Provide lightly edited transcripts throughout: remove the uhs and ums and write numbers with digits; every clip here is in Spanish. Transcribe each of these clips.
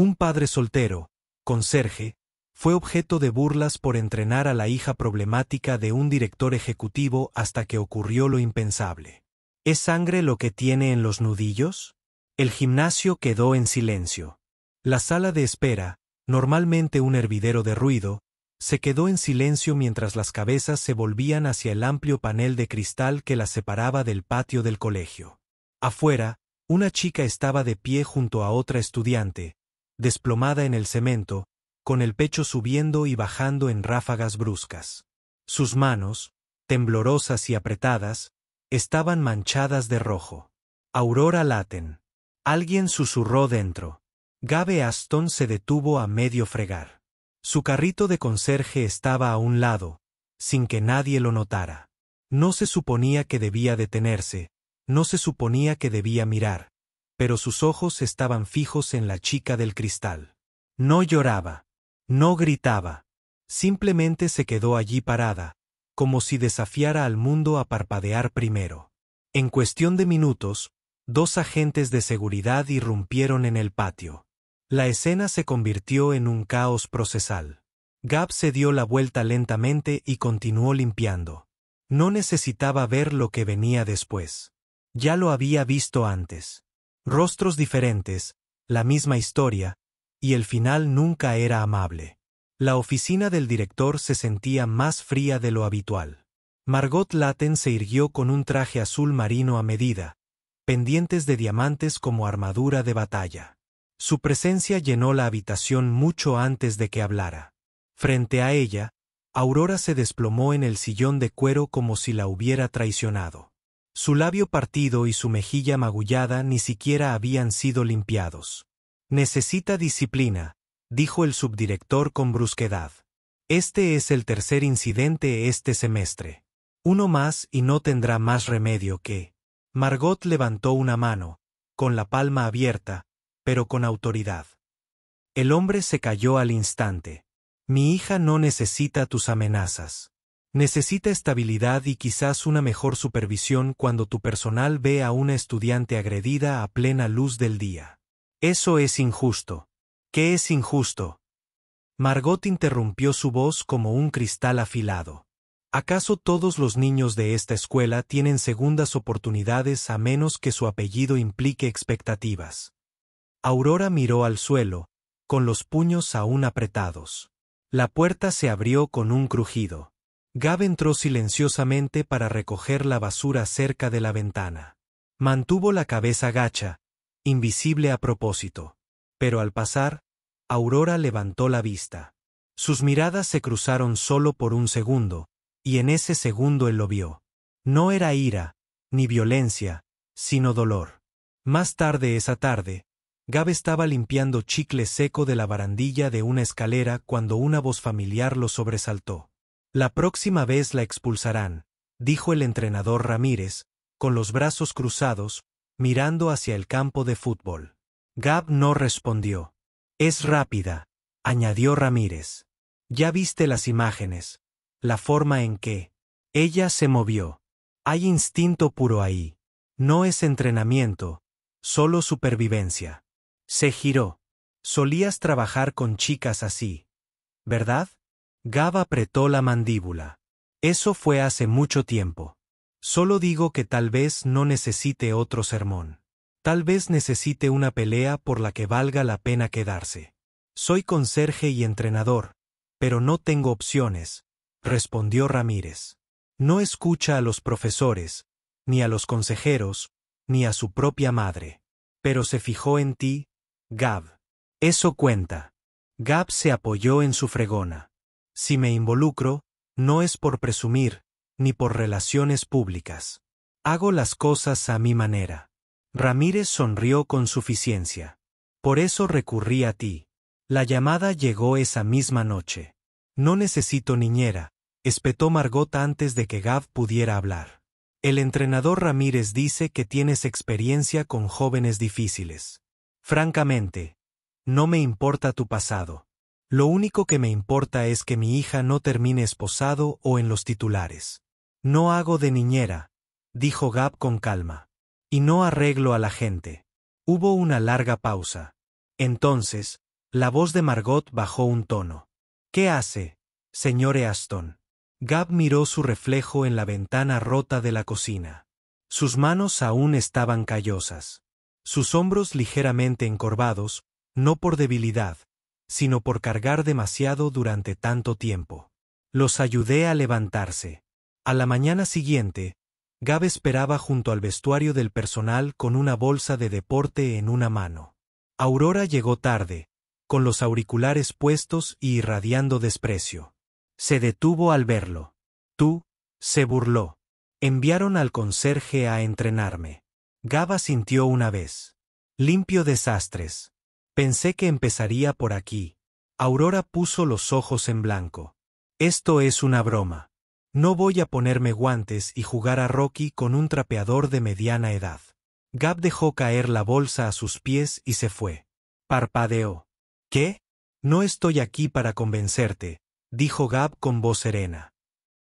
Un padre soltero, conserje, fue objeto de burlas por entrenar a la hija problemática de un director ejecutivo hasta que ocurrió lo impensable. ¿Es sangre lo que tiene en los nudillos? El gimnasio quedó en silencio. La sala de espera, normalmente un hervidero de ruido, se quedó en silencio mientras las cabezas se volvían hacia el amplio panel de cristal que las separaba del patio del colegio. Afuera, una chica estaba de pie junto a otra estudiante, desplomada en el cemento, con el pecho subiendo y bajando en ráfagas bruscas. Sus manos, temblorosas y apretadas, estaban manchadas de rojo. Aurora Latten. Alguien susurró dentro. Gabe Aston se detuvo a medio fregar. Su carrito de conserje estaba a un lado, sin que nadie lo notara. No se suponía que debía detenerse, no se suponía que debía mirar, pero sus ojos estaban fijos en la chica del cristal. No lloraba, no gritaba, simplemente se quedó allí parada, como si desafiara al mundo a parpadear primero. En cuestión de minutos, 2 agentes de seguridad irrumpieron en el patio. La escena se convirtió en un caos procesal. Gab se dio la vuelta lentamente y continuó limpiando. No necesitaba ver lo que venía después. Ya lo había visto antes. Rostros diferentes, la misma historia, y el final nunca era amable. La oficina del director se sentía más fría de lo habitual. Margot Latten se irguió con un traje azul marino a medida, pendientes de diamantes como armadura de batalla. Su presencia llenó la habitación mucho antes de que hablara. Frente a ella, Aurora se desplomó en el sillón de cuero como si la hubiera traicionado. Su labio partido y su mejilla magullada ni siquiera habían sido limpiados. Necesita disciplina, dijo el subdirector con brusquedad. Este es el tercer incidente este semestre. Uno más y no tendrá más remedio que... Margot levantó una mano, con la palma abierta, pero con autoridad. El hombre se calló al instante. Mi hija no necesita tus amenazas. Necesita estabilidad y quizás una mejor supervisión cuando tu personal ve a una estudiante agredida a plena luz del día. Eso es injusto. ¿Qué es injusto? Margot interrumpió su voz como un cristal afilado. ¿Acaso todos los niños de esta escuela tienen segundas oportunidades a menos que su apellido implique expectativas? Aurora miró al suelo, con los puños aún apretados. La puerta se abrió con un crujido. Gab entró silenciosamente para recoger la basura cerca de la ventana. Mantuvo la cabeza gacha, invisible a propósito. Pero al pasar, Aurora levantó la vista. Sus miradas se cruzaron solo por un segundo, y en ese segundo él lo vio. No era ira, ni violencia, sino dolor. Más tarde esa tarde, Gab estaba limpiando chicle seco de la barandilla de una escalera cuando una voz familiar lo sobresaltó. La próxima vez la expulsarán, dijo el entrenador Ramírez, con los brazos cruzados, mirando hacia el campo de fútbol. Gab no respondió. Es rápida, añadió Ramírez. Ya viste las imágenes, la forma en que ella se movió. Hay instinto puro ahí. No es entrenamiento, solo supervivencia. Se giró. Solías trabajar con chicas así, ¿verdad? Gab apretó la mandíbula. Eso fue hace mucho tiempo. Solo digo que tal vez no necesite otro sermón. Tal vez necesite una pelea por la que valga la pena quedarse. Soy conserje y entrenador, pero no tengo opciones, respondió Ramírez. No escucha a los profesores, ni a los consejeros, ni a su propia madre. Pero se fijó en ti, Gab. Eso cuenta. Gab se apoyó en su fregona. Si me involucro, no es por presumir, ni por relaciones públicas. Hago las cosas a mi manera. Ramírez sonrió con suficiencia. Por eso recurrí a ti. La llamada llegó esa misma noche. No necesito niñera, espetó Margot antes de que Gab pudiera hablar. El entrenador Ramírez dice que tienes experiencia con jóvenes difíciles. Francamente, no me importa tu pasado. Lo único que me importa es que mi hija no termine esposado o en los titulares. No hago de niñera, dijo Gab con calma. Y no arreglo a la gente. Hubo una larga pausa. Entonces, La voz de Margot bajó un tono. ¿Qué hace, señor Easton? Gab miró su reflejo en la ventana rota de la cocina. Sus manos aún estaban callosas. Sus hombros ligeramente encorvados, no por debilidad, sino por cargar demasiado durante tanto tiempo. Los ayudé a levantarse. A la mañana siguiente, Gab esperaba junto al vestuario del personal con una bolsa de deporte en una mano. Aurora llegó tarde, con los auriculares puestos y irradiando desprecio. Se detuvo al verlo. «Tú», se burló. «Enviaron al conserje a entrenarme». Gab asintió una vez. «Limpio desastres. Pensé que empezaría por aquí». Aurora puso los ojos en blanco. «Esto es una broma. No voy a ponerme guantes y jugar a Rocky con un trapeador de mediana edad». Gab dejó caer la bolsa a sus pies y se fue. Parpadeó. «¿Qué? No estoy aquí para convencerte», dijo Gab con voz serena.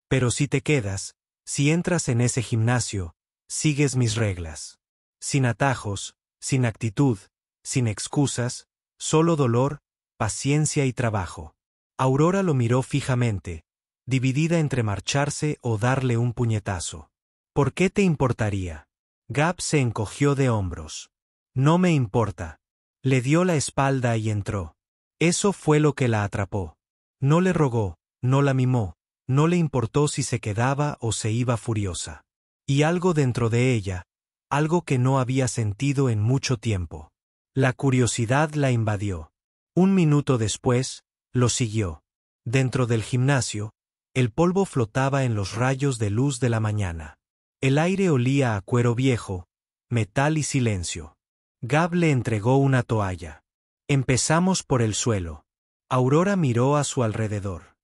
«Pero si te quedas, si entras en ese gimnasio, sigues mis reglas. Sin atajos, sin actitud, sin excusas, solo dolor, paciencia y trabajo». Aurora lo miró fijamente, dividida entre marcharse o darle un puñetazo. «¿Por qué te importaría?» Gab se encogió de hombros. «No me importa». Le dio la espalda y entró. Eso fue lo que la atrapó. No le rogó, no la mimó, no le importó si se quedaba o se iba furiosa. Y algo dentro de ella, algo que no había sentido en mucho tiempo. La curiosidad la invadió. Un minuto después, lo siguió. Dentro del gimnasio, el polvo flotaba en los rayos de luz de la mañana. El aire olía a cuero viejo, metal y silencio. Gab le entregó una toalla. «Empezamos por el suelo». Aurora miró a su alrededor.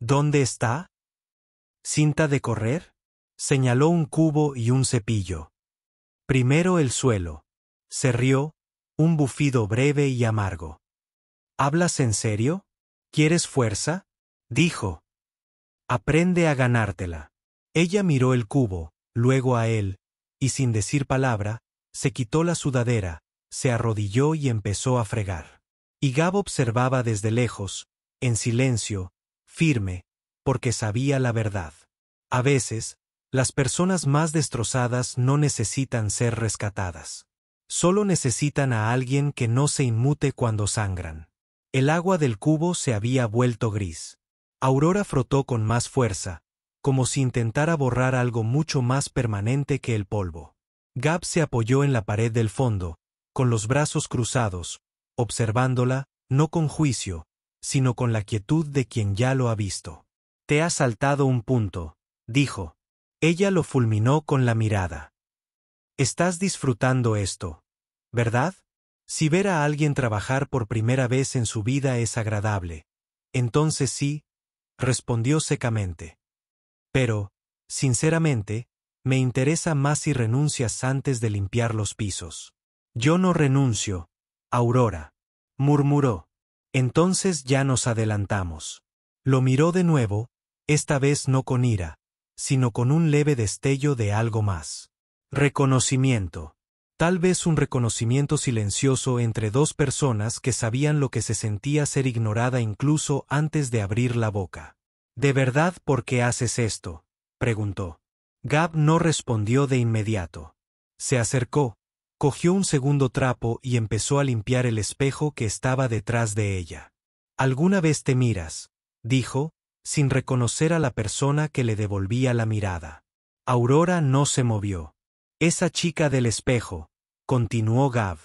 «¿Dónde está?» «¿Cinta de correr?» Señaló un cubo y un cepillo. «Primero el suelo». Se rió, un bufido breve y amargo. «¿Hablas en serio? ¿Quieres fuerza?», dijo. «Aprende a ganártela». Ella miró el cubo, luego a él, y sin decir palabra, se quitó la sudadera, se arrodilló y empezó a fregar. Y Gab observaba desde lejos, en silencio, firme, porque sabía la verdad. A veces, las personas más destrozadas no necesitan ser rescatadas. Solo necesitan a alguien que no se inmute cuando sangran. El agua del cubo se había vuelto gris. Aurora frotó con más fuerza, como si intentara borrar algo mucho más permanente que el polvo. Gab se apoyó en la pared del fondo, con los brazos cruzados, observándola, no con juicio, sino con la quietud de quien ya lo ha visto. «Te has saltado un punto», dijo. Ella lo fulminó con la mirada. «Estás disfrutando esto, ¿verdad? Si ver a alguien trabajar por primera vez en su vida es agradable, entonces sí», respondió secamente. «Pero, sinceramente, me interesa más si renuncias antes de limpiar los pisos». «Yo no renuncio, Aurora», murmuró. «Entonces ya nos adelantamos». Lo miró de nuevo, esta vez no con ira, sino con un leve destello de algo más. Reconocimiento. Tal vez un reconocimiento silencioso entre dos personas que sabían lo que se sentía ser ignorada incluso antes de abrir la boca. «¿De verdad por qué haces esto?», preguntó. Gab no respondió de inmediato. Se acercó, cogió un segundo trapo y empezó a limpiar el espejo que estaba detrás de ella. «¿Alguna vez te miras?», dijo, sin reconocer a la persona que le devolvía la mirada. Aurora no se movió. «Esa chica del espejo», continuó Gab.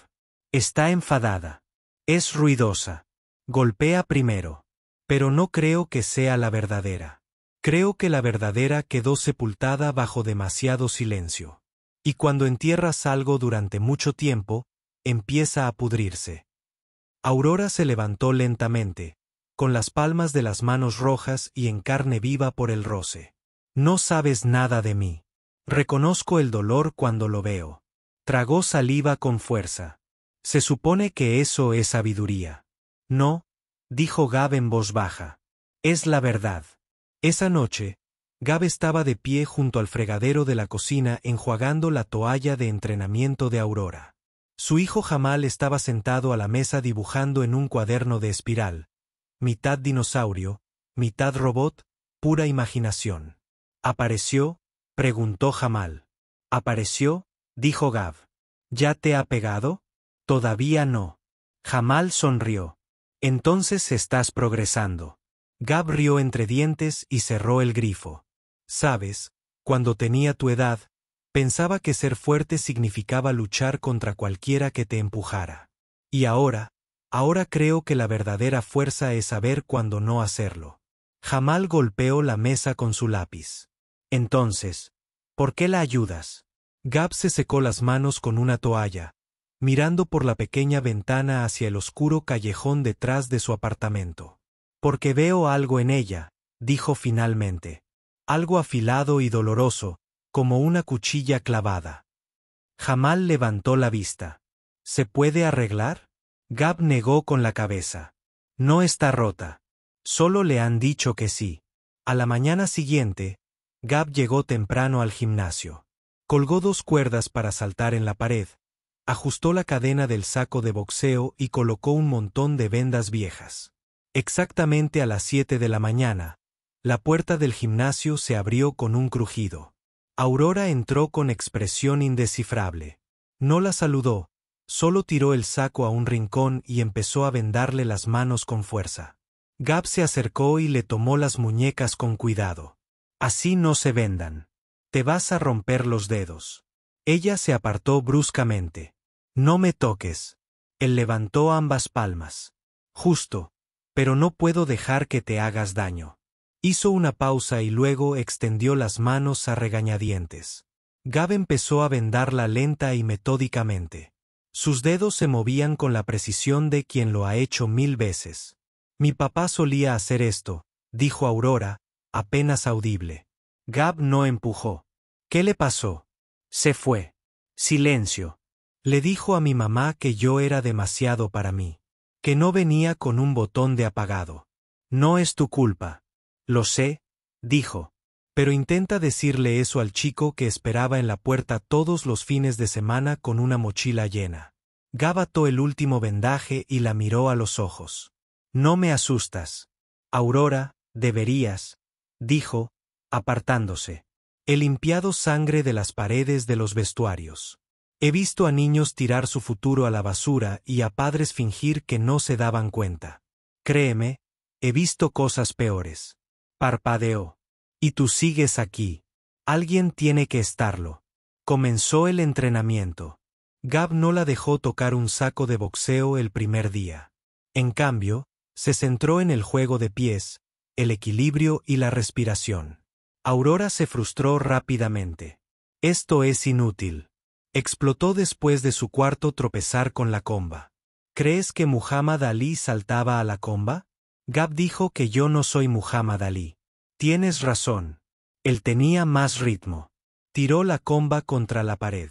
«Está enfadada. Es ruidosa. Golpea primero. Pero no creo que sea la verdadera. Creo que la verdadera quedó sepultada bajo demasiado silencio. Y cuando entierras algo durante mucho tiempo, empieza a pudrirse». Aurora se levantó lentamente, con las palmas de las manos rojas y en carne viva por el roce. «No sabes nada de mí. Reconozco el dolor cuando lo veo». Tragó saliva con fuerza. «Se supone que eso es sabiduría». «No», dijo Gab en voz baja. «Es la verdad». Esa noche, Gab estaba de pie junto al fregadero de la cocina enjuagando la toalla de entrenamiento de Aurora. Su hijo Jamal estaba sentado a la mesa dibujando en un cuaderno de espiral. Mitad dinosaurio, mitad robot, pura imaginación. ¿Apareció?, preguntó Jamal. ¿Apareció?, dijo Gab. ¿Ya te ha pegado? Todavía no. Jamal sonrió. Entonces estás progresando. Gab rió entre dientes y cerró el grifo. Sabes, cuando tenía tu edad, pensaba que ser fuerte significaba luchar contra cualquiera que te empujara. Y ahora creo que la verdadera fuerza es saber cuándo no hacerlo. Jamal golpeó la mesa con su lápiz. Entonces, ¿por qué la ayudas? Gab se secó las manos con una toalla, mirando por la pequeña ventana hacia el oscuro callejón detrás de su apartamento. Porque veo algo en ella, dijo finalmente. Algo afilado y doloroso, como una cuchilla clavada. Jamal levantó la vista. ¿Se puede arreglar? Gab negó con la cabeza. No está rota. Solo le han dicho que sí. A la mañana siguiente, Gab llegó temprano al gimnasio. Colgó 2 cuerdas para saltar en la pared, ajustó la cadena del saco de boxeo y colocó un montón de vendas viejas. Exactamente a las 7 de la mañana, la puerta del gimnasio se abrió con un crujido. Aurora entró con expresión indescifrable. No la saludó, solo tiró el saco a un rincón y empezó a vendarle las manos con fuerza. Gab se acercó y le tomó las muñecas con cuidado. Así no se vendan. Te vas a romper los dedos. Ella se apartó bruscamente. No me toques. Él levantó ambas palmas. Justo, pero no puedo dejar que te hagas daño. Hizo una pausa y luego extendió las manos a regañadientes. Gab empezó a vendarla lenta y metódicamente. Sus dedos se movían con la precisión de quien lo ha hecho 1000 veces. Mi papá solía hacer esto, dijo Aurora, apenas audible. Gab no empujó. ¿Qué le pasó? Se fue. Silencio. Le dijo a mi mamá que yo era demasiado para mí. Que no venía con un botón de apagado. No es tu culpa. Lo sé, dijo. Pero intenta decirle eso al chico que esperaba en la puerta todos los fines de semana con una mochila llena. Gab ató el último vendaje y la miró a los ojos. No me asustas. Aurora, deberías, dijo, apartándose. He limpiado sangre de las paredes de los vestuarios. He visto a niños tirar su futuro a la basura y a padres fingir que no se daban cuenta. Créeme, he visto cosas peores. Parpadeó. Y tú sigues aquí. Alguien tiene que estarlo. Comenzó el entrenamiento. Gab no la dejó tocar un saco de boxeo el primer día. En cambio, se centró en el juego de pies, el equilibrio y la respiración. Aurora se frustró rápidamente. Esto es inútil. Explotó después de su cuarto tropezar con la comba. ¿Crees que Muhammad Ali saltaba a la comba? Gab dijo que yo no soy Muhammad Ali. Tienes razón. Él tenía más ritmo. Tiró la comba contra la pared.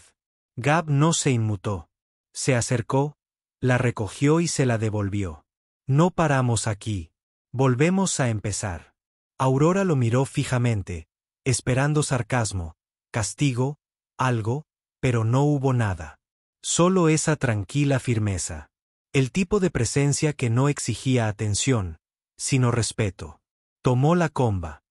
Gab no se inmutó. Se acercó, la recogió y se la devolvió. No paramos aquí. Volvemos a empezar. Aurora lo miró fijamente, esperando sarcasmo, castigo, algo, pero no hubo nada. Solo esa tranquila firmeza. El tipo de presencia que no exigía atención, sino respeto. Tomó la comba.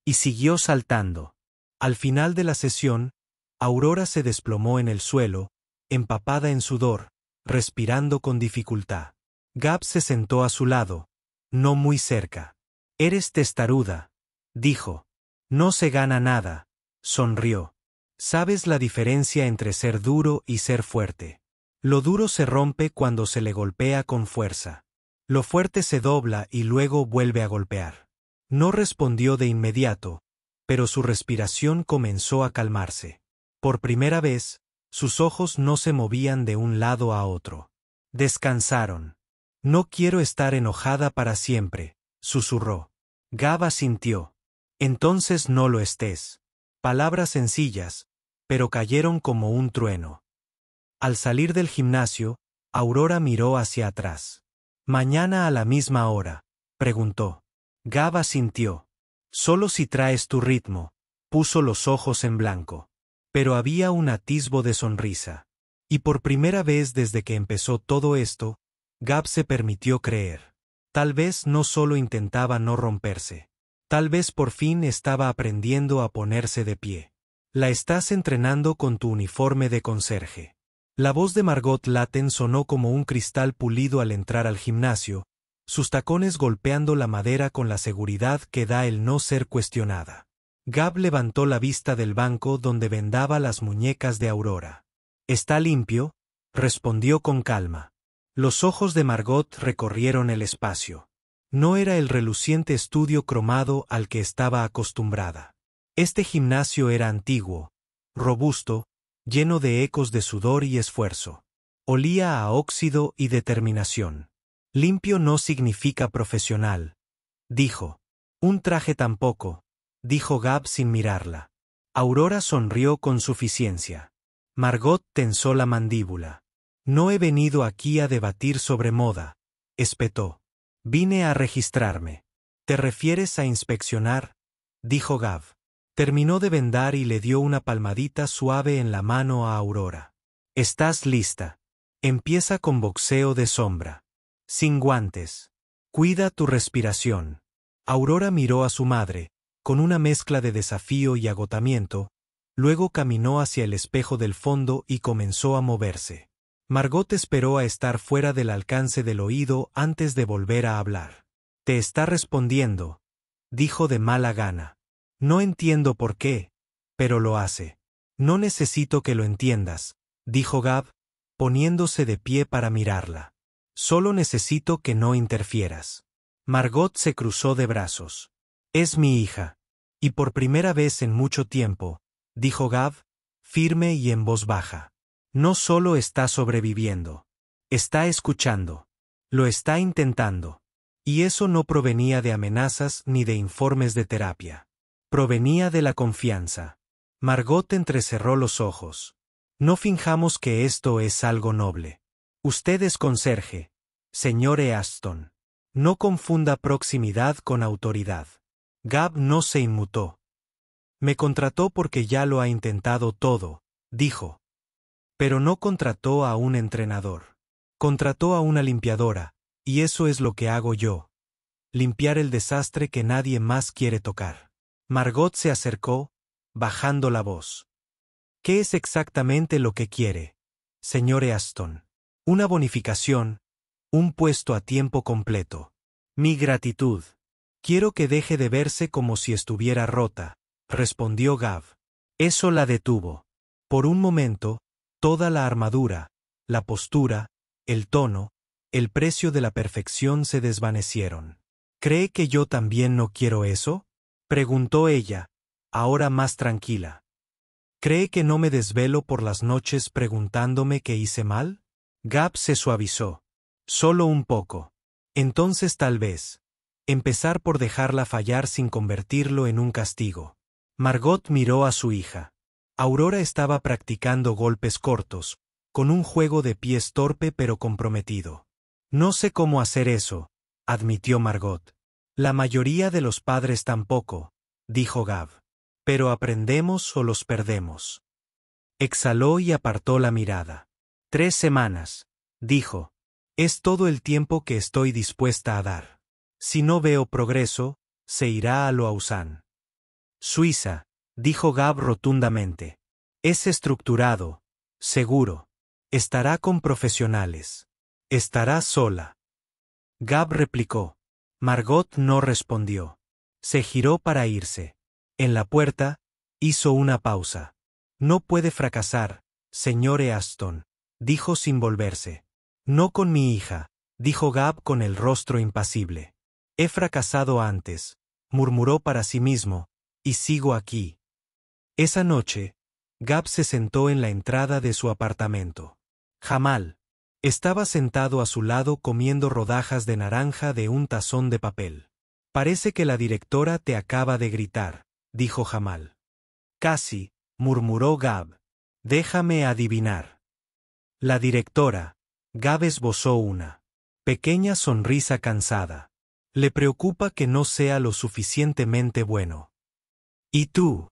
Y siguió saltando. Al final de la sesión, Aurora se desplomó en el suelo, empapada en sudor, respirando con dificultad. Gab se sentó a su lado, no muy cerca. Eres testaruda, dijo. No se gana nada, sonrió. ¿Sabes la diferencia entre ser duro y ser fuerte? Lo duro se rompe cuando se le golpea con fuerza. Lo fuerte se dobla y luego vuelve a golpear. No respondió de inmediato, pero su respiración comenzó a calmarse. Por primera vez, sus ojos no se movían de un lado a otro. Descansaron. No quiero estar enojada para siempre, susurró. Gab asintió. Entonces no lo estés. Palabras sencillas, pero cayeron como un trueno. Al salir del gimnasio, Aurora miró hacia atrás. ¿Mañana a la misma hora?, preguntó. Gab asintió. Solo si traes tu ritmo, puso los ojos en blanco. Pero había un atisbo de sonrisa. Y por primera vez desde que empezó todo esto, Gab se permitió creer. Tal vez no solo intentaba no romperse. Tal vez por fin estaba aprendiendo a ponerse de pie. La estás entrenando con tu uniforme de conserje. La voz de Margot Latten sonó como un cristal pulido al entrar al gimnasio, sus tacones golpeando la madera con la seguridad que da el no ser cuestionada. Gab levantó la vista del banco donde vendaba las muñecas de Aurora. «¿Está limpio?», respondió con calma. Los ojos de Margot recorrieron el espacio. No era el reluciente estudio cromado al que estaba acostumbrada. Este gimnasio era antiguo, robusto, lleno de ecos de sudor y esfuerzo. Olía a óxido y determinación. «Limpio no significa profesional», dijo. «Un traje tampoco», dijo Gab sin mirarla. Aurora sonrió con suficiencia. Margot tensó la mandíbula. «No he venido aquí a debatir sobre moda», espetó. «Vine a registrarme». «¿Te refieres a inspeccionar?», dijo Gab. Terminó de vendar y le dio una palmadita suave en la mano a Aurora. «Estás lista. Empieza con boxeo de sombra. Sin guantes. Cuida tu respiración». Aurora miró a su madre, con una mezcla de desafío y agotamiento, luego caminó hacia el espejo del fondo y comenzó a moverse. Margot esperó a estar fuera del alcance del oído antes de volver a hablar. «Te está respondiendo», dijo de mala gana. «No entiendo por qué, pero lo hace». «No necesito que lo entiendas», dijo Gab, poniéndose de pie para mirarla. «Solo necesito que no interfieras». Margot se cruzó de brazos. «Es mi hija. Y por primera vez en mucho tiempo», dijo Gab, firme y en voz baja. «No solo está sobreviviendo. Está escuchando. Lo está intentando». Y eso no provenía de amenazas ni de informes de terapia. Provenía de la confianza. Margot entrecerró los ojos. «No finjamos que esto es algo noble. Usted es conserje, señor Easton. No confunda proximidad con autoridad». Gab no se inmutó. «Me contrató porque ya lo ha intentado todo», dijo. «Pero no contrató a un entrenador. Contrató a una limpiadora, y eso es lo que hago yo. Limpiar el desastre que nadie más quiere tocar». Margot se acercó, bajando la voz. «¿Qué es exactamente lo que quiere, señor Easton?» «Una bonificación, un puesto a tiempo completo. Mi gratitud. Quiero que deje de verse como si estuviera rota», respondió Gab. Eso la detuvo. Por un momento, toda la armadura, la postura, el tono, el precio de la perfección se desvanecieron. «¿Cree que yo también no quiero eso?», preguntó ella, ahora más tranquila. «¿Cree que no me desvelo por las noches preguntándome qué hice mal?». Gab se suavizó. «Solo un poco. Entonces tal vez. Empezar por dejarla fallar sin convertirlo en un castigo». Margot miró a su hija. Aurora estaba practicando golpes cortos, con un juego de pies torpe pero comprometido. «No sé cómo hacer eso», admitió Margot. «La mayoría de los padres tampoco», dijo Gab. «Pero aprendemos o los perdemos». Exhaló y apartó la mirada. «3 semanas», dijo. «Es todo el tiempo que estoy dispuesta a dar. Si no veo progreso, se irá a Lausanne». «Suiza», dijo Gab rotundamente. «Es estructurado, seguro. Estará con profesionales. Estará sola». Gab replicó. Margot no respondió. Se giró para irse. En la puerta, hizo una pausa. «No puede fracasar, señor Easton», dijo sin volverse. «No con mi hija», dijo Gab con el rostro impasible. «He fracasado antes», murmuró para sí mismo, «y sigo aquí». Esa noche, Gab se sentó en la entrada de su apartamento. Jamal estaba sentado a su lado comiendo rodajas de naranja de un tazón de papel. «Parece que la directora te acaba de gritar», dijo Jamal. «Casi», murmuró Gab. «Déjame adivinar». «La directora», Gab esbozó una pequeña sonrisa cansada. «Le preocupa que no sea lo suficientemente bueno». «¿Y tú?».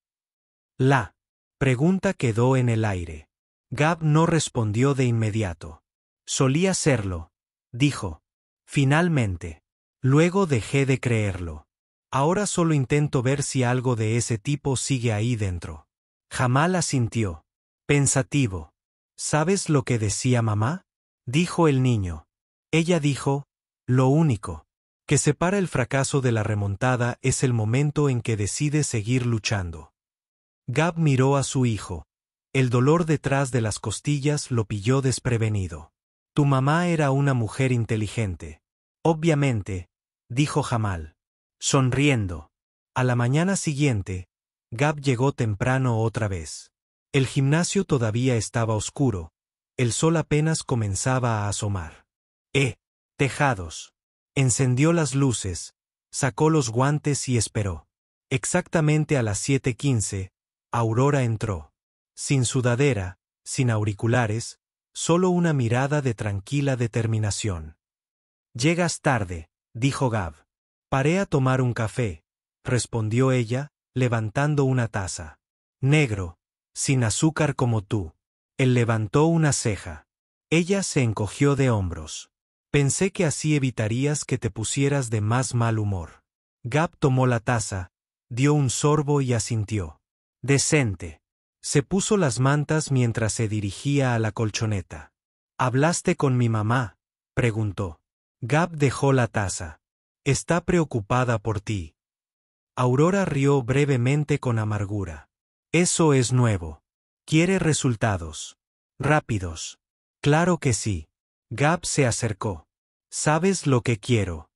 La pregunta quedó en el aire. Gab no respondió de inmediato. Solía serlo, dijo. Finalmente. Luego dejé de creerlo. Ahora solo intento ver si algo de ese tipo sigue ahí dentro. Jamal asintió. Pensativo. ¿Sabes lo que decía mamá? Dijo el niño. Ella dijo, lo único que separa el fracaso de la remontada es el momento en que decide seguir luchando. Gab miró a su hijo. El dolor detrás de las costillas lo pilló desprevenido. Tu mamá era una mujer inteligente. Obviamente, dijo Jamal, sonriendo. A la mañana siguiente, Gab llegó temprano otra vez. El gimnasio todavía estaba oscuro. El sol apenas comenzaba a asomar. Tejados. Encendió las luces, sacó los guantes y esperó. Exactamente a las 7:15, Aurora entró. Sin sudadera, sin auriculares, solo una mirada de tranquila determinación. Llegas tarde, dijo Gab. Paré a tomar un café, respondió ella, levantando una taza. Negro, sin azúcar como tú. Él levantó una ceja. Ella se encogió de hombros. Pensé que así evitarías que te pusieras de más mal humor. Gab tomó la taza, dio un sorbo y asintió. Decente. Se puso las mantas mientras se dirigía a la colchoneta. ¿Hablaste con mi mamá?, preguntó. Gab dejó la taza. Está preocupada por ti. Aurora rió brevemente con amargura. Eso es nuevo. Quiere resultados. Rápidos. Claro que sí. Gab se acercó. ¿Sabes lo que quiero?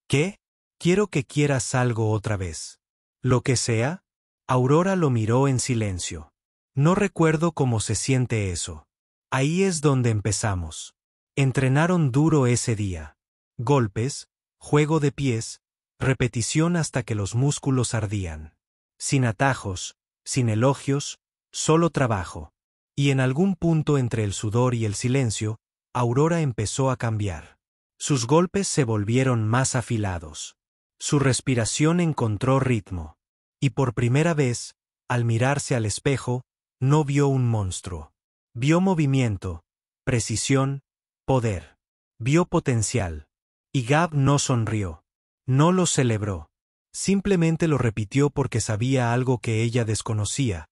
¿Qué? Quiero que quieras algo otra vez. ¿Lo que sea? Aurora lo miró en silencio. No recuerdo cómo se siente eso. Ahí es donde empezamos. Entrenaron duro ese día. Golpes, juego de pies, repetición hasta que los músculos ardían. Sin atajos, sin elogios, solo trabajo. Y en algún punto entre el sudor y el silencio, Aurora empezó a cambiar. Sus golpes se volvieron más afilados. Su respiración encontró ritmo. Y por primera vez, al mirarse al espejo, no vio un monstruo. Vio movimiento, precisión, poder. Vio potencial. Y Gab no sonrió. No lo celebró. Simplemente lo repitió porque sabía algo que ella desconocía,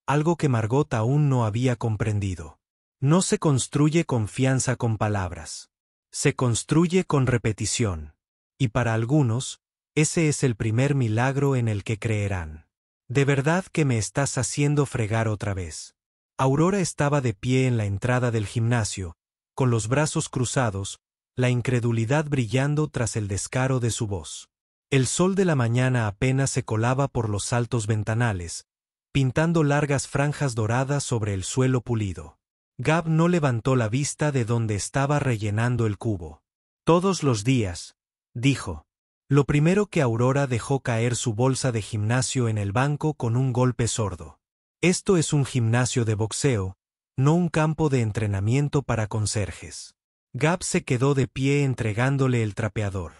algo que Margot aún no había comprendido. No se construye confianza con palabras. Se construye con repetición. Y para algunos, ese es el primer milagro en el que creerán. ¿De verdad que me estás haciendo fregar otra vez? Aurora estaba de pie en la entrada del gimnasio, con los brazos cruzados, la incredulidad brillando tras el descaro de su voz. El sol de la mañana apenas se colaba por los altos ventanales, pintando largas franjas doradas sobre el suelo pulido. Gab no levantó la vista de donde estaba rellenando el cubo. Todos los días, dijo. Lo primero que Aurora dejó caer su bolsa de gimnasio en el banco con un golpe sordo. Esto es un gimnasio de boxeo, no un campo de entrenamiento para conserjes. Gab se quedó de pie entregándole el trapeador.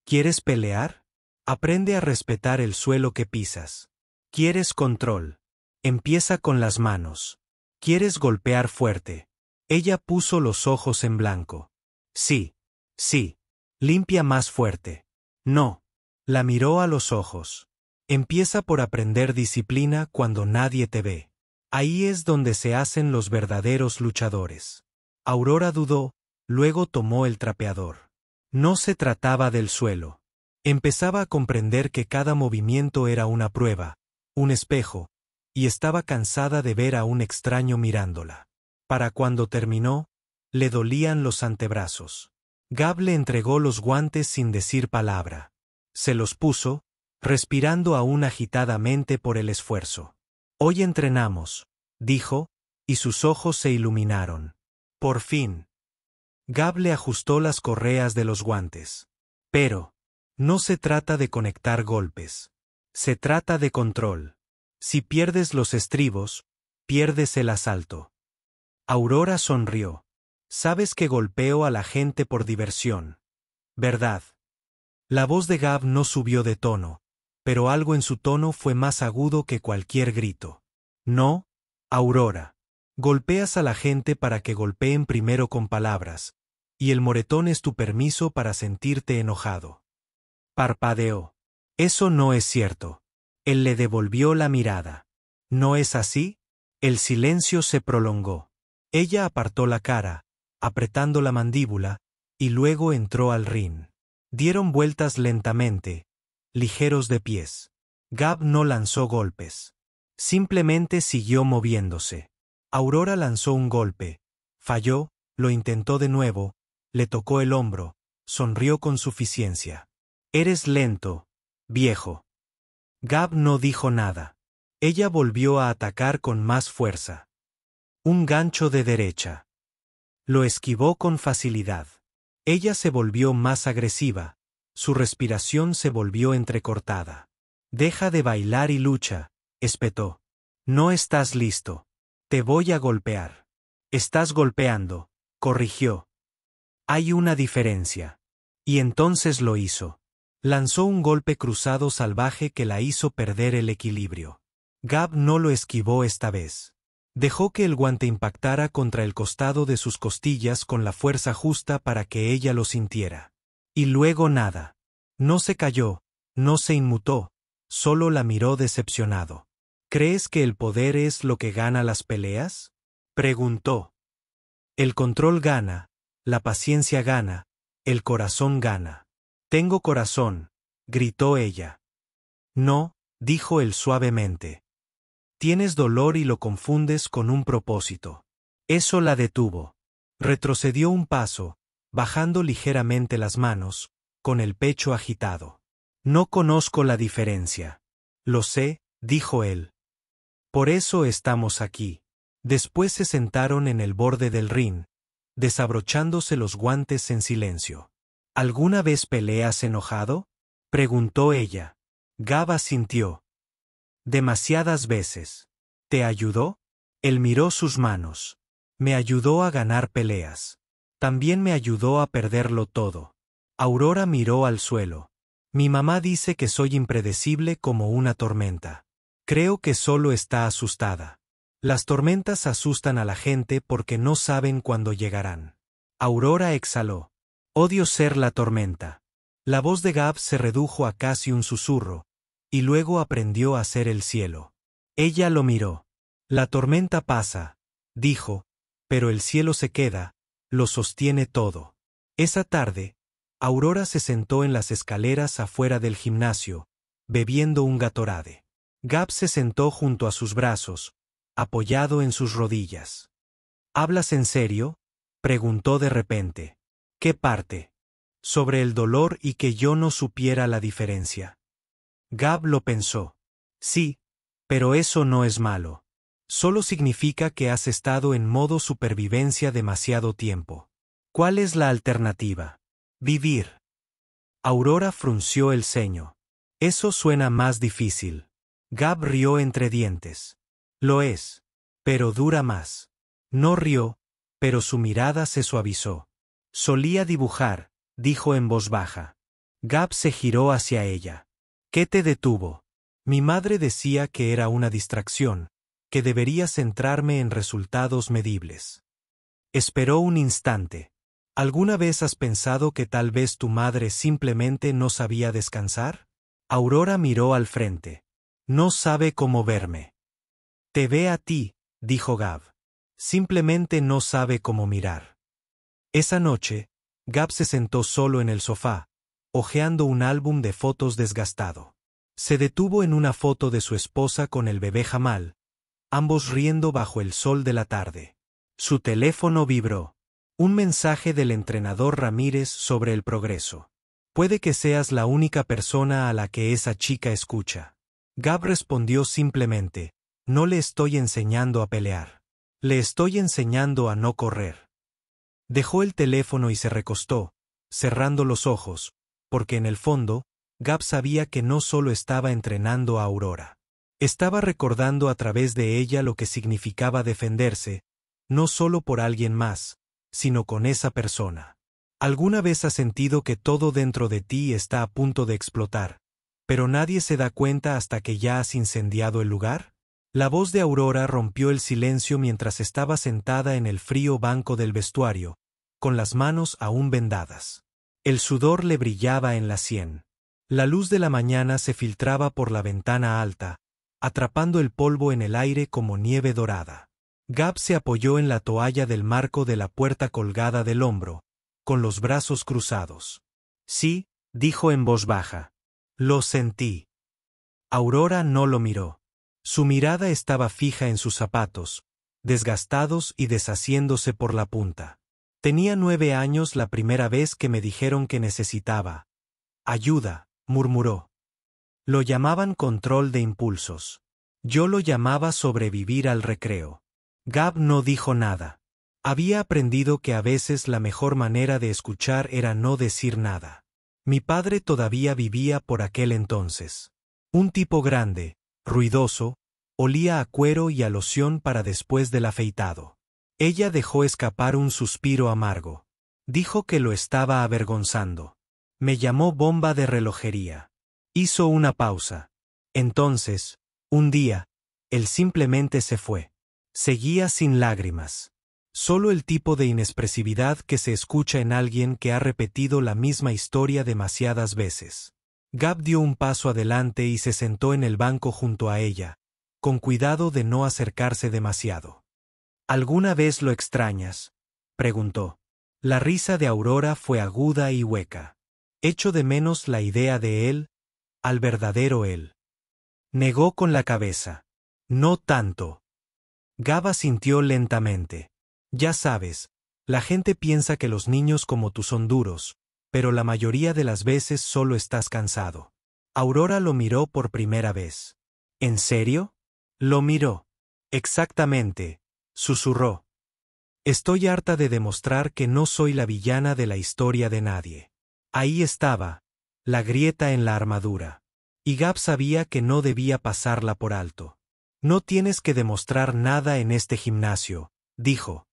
¿Quieres pelear? Aprende a respetar el suelo que pisas. ¿Quieres control? Empieza con las manos. ¿Quieres golpear fuerte? Ella puso los ojos en blanco. Sí. Limpia más fuerte. No. La miró a los ojos. Empieza por aprender disciplina cuando nadie te ve. Ahí es donde se hacen los verdaderos luchadores. Aurora dudó, luego tomó el trapeador. No se trataba del suelo. Empezaba a comprender que cada movimiento era una prueba, un espejo, y estaba cansada de ver a un extraño mirándola. Para cuando terminó, le dolían los antebrazos. Gab le entregó los guantes sin decir palabra. Se los puso, respirando aún agitadamente por el esfuerzo. Hoy entrenamos, dijo, y sus ojos se iluminaron. Por fin. Gab le ajustó las correas de los guantes. Pero, no se trata de conectar golpes. Se trata de control. Si pierdes los estribos, pierdes el asalto. Aurora sonrió. Sabes que golpeo a la gente por diversión, ¿verdad? La voz de Gab no subió de tono, pero algo en su tono fue más agudo que cualquier grito. No, Aurora. Golpeas a la gente para que golpeen primero con palabras, y el moretón es tu permiso para sentirte enojado. Parpadeó. Eso no es cierto. Él le devolvió la mirada. ¿No es así? El silencio se prolongó. Ella apartó la cara, apretando la mandíbula, y luego entró al ring. Dieron vueltas lentamente, ligeros de pies. Gab no lanzó golpes. Simplemente siguió moviéndose. Aurora lanzó un golpe. Falló, lo intentó de nuevo, le tocó el hombro, sonrió con suficiencia. Eres lento, viejo. Gab no dijo nada. Ella volvió a atacar con más fuerza. Un gancho de derecha. Lo esquivó con facilidad. Ella se volvió más agresiva, su respiración se volvió entrecortada. Deja de bailar y lucha, espetó. No estás listo. Te voy a golpear. Estás golpeando, corrigió. Hay una diferencia. Y entonces lo hizo. Lanzó un golpe cruzado salvaje que la hizo perder el equilibrio. Gab no lo esquivó esta vez. Dejó que el guante impactara contra el costado de sus costillas con la fuerza justa para que ella lo sintiera. Y luego nada. No se cayó, no se inmutó, solo la miró decepcionado. ¿Crees que el poder es lo que gana las peleas? Preguntó. El control gana, la paciencia gana, el corazón gana. Tengo corazón, gritó ella. No, dijo él suavemente. Tienes dolor y lo confundes con un propósito. Eso la detuvo. Retrocedió un paso, bajando ligeramente las manos, con el pecho agitado. No conozco la diferencia. Lo sé, dijo él. Por eso estamos aquí. Después se sentaron en el borde del ring, desabrochándose los guantes en silencio. ¿Alguna vez peleas enojado? Preguntó ella. Gab asintió. Demasiadas veces. ¿Te ayudó? Él miró sus manos. Me ayudó a ganar peleas. También me ayudó a perderlo todo. Aurora miró al suelo. Mi mamá dice que soy impredecible como una tormenta. Creo que solo está asustada. Las tormentas asustan a la gente porque no saben cuándo llegarán. Aurora exhaló. Odio ser la tormenta. La voz de Gab se redujo a casi un susurro, y luego aprendió a ser el cielo. Ella lo miró. La tormenta pasa, dijo, pero el cielo se queda, lo sostiene todo. Esa tarde, Aurora se sentó en las escaleras afuera del gimnasio, bebiendo un Gatorade. Gab se sentó junto a sus brazos, apoyado en sus rodillas. ¿Hablas en serio? Preguntó de repente. ¿Qué parte? Sobre el dolor y que yo no supiera la diferencia. Gab lo pensó. Sí, pero eso no es malo. Solo significa que has estado en modo supervivencia demasiado tiempo. ¿Cuál es la alternativa? Vivir. Aurora frunció el ceño. Eso suena más difícil. Gab rió entre dientes. Lo es. Pero dura más. No rió, pero su mirada se suavizó. Solía dibujar, dijo en voz baja. Gab se giró hacia ella. ¿Qué te detuvo? Mi madre decía que era una distracción, que debería centrarme en resultados medibles. Esperó un instante. ¿Alguna vez has pensado que tal vez tu madre simplemente no sabía descansar? Aurora miró al frente. No sabe cómo verme. Te ve a ti, dijo Gab. Simplemente no sabe cómo mirar. Esa noche, Gab se sentó solo en el sofá, hojeando un álbum de fotos desgastado. Se detuvo en una foto de su esposa con el bebé Jamal, ambos riendo bajo el sol de la tarde. Su teléfono vibró. Un mensaje del entrenador Ramírez sobre el progreso. Puede que seas la única persona a la que esa chica escucha. Gab respondió simplemente, no le estoy enseñando a pelear. Le estoy enseñando a no correr. Dejó el teléfono y se recostó, cerrando los ojos, porque en el fondo, Gab sabía que no solo estaba entrenando a Aurora. Estaba recordando a través de ella lo que significaba defenderse, no solo por alguien más, sino con esa persona. ¿Alguna vez has sentido que todo dentro de ti está a punto de explotar, pero nadie se da cuenta hasta que ya has incendiado el lugar? La voz de Aurora rompió el silencio mientras estaba sentada en el frío banco del vestuario, con las manos aún vendadas. El sudor le brillaba en la sien. La luz de la mañana se filtraba por la ventana alta, atrapando el polvo en el aire como nieve dorada. Gab se apoyó en la toalla del marco de la puerta colgada del hombro, con los brazos cruzados. Sí, dijo en voz baja. Lo sentí. Aurora no lo miró. Su mirada estaba fija en sus zapatos, desgastados y deshaciéndose por la punta. Tenía 9 años la primera vez que me dijeron que necesitaba ayuda, murmuró. Lo llamaban control de impulsos. Yo lo llamaba sobrevivir al recreo. Gab no dijo nada. Había aprendido que a veces la mejor manera de escuchar era no decir nada. Mi padre todavía vivía por aquel entonces. Un tipo grande, ruidoso, olía a cuero y a loción para después del afeitado. Ella dejó escapar un suspiro amargo. Dijo que lo estaba avergonzando. Me llamó bomba de relojería. Hizo una pausa. Entonces, un día, él simplemente se fue. Seguía sin lágrimas. Solo el tipo de inexpresividad que se escucha en alguien que ha repetido la misma historia demasiadas veces. Gab dio un paso adelante y se sentó en el banco junto a ella, con cuidado de no acercarse demasiado. ¿Alguna vez lo extrañas?, preguntó. La risa de Aurora fue aguda y hueca. Echo de menos la idea de él, al verdadero él. Negó con la cabeza. No tanto. Gab asintió lentamente. Ya sabes, la gente piensa que los niños como tú son duros, pero la mayoría de las veces solo estás cansado. Aurora lo miró por primera vez. ¿En serio? Lo miró. Exactamente, susurró. Estoy harta de demostrar que no soy la villana de la historia de nadie. Ahí estaba, la grieta en la armadura. Y Gab sabía que no debía pasarla por alto. No tienes que demostrar nada en este gimnasio, dijo.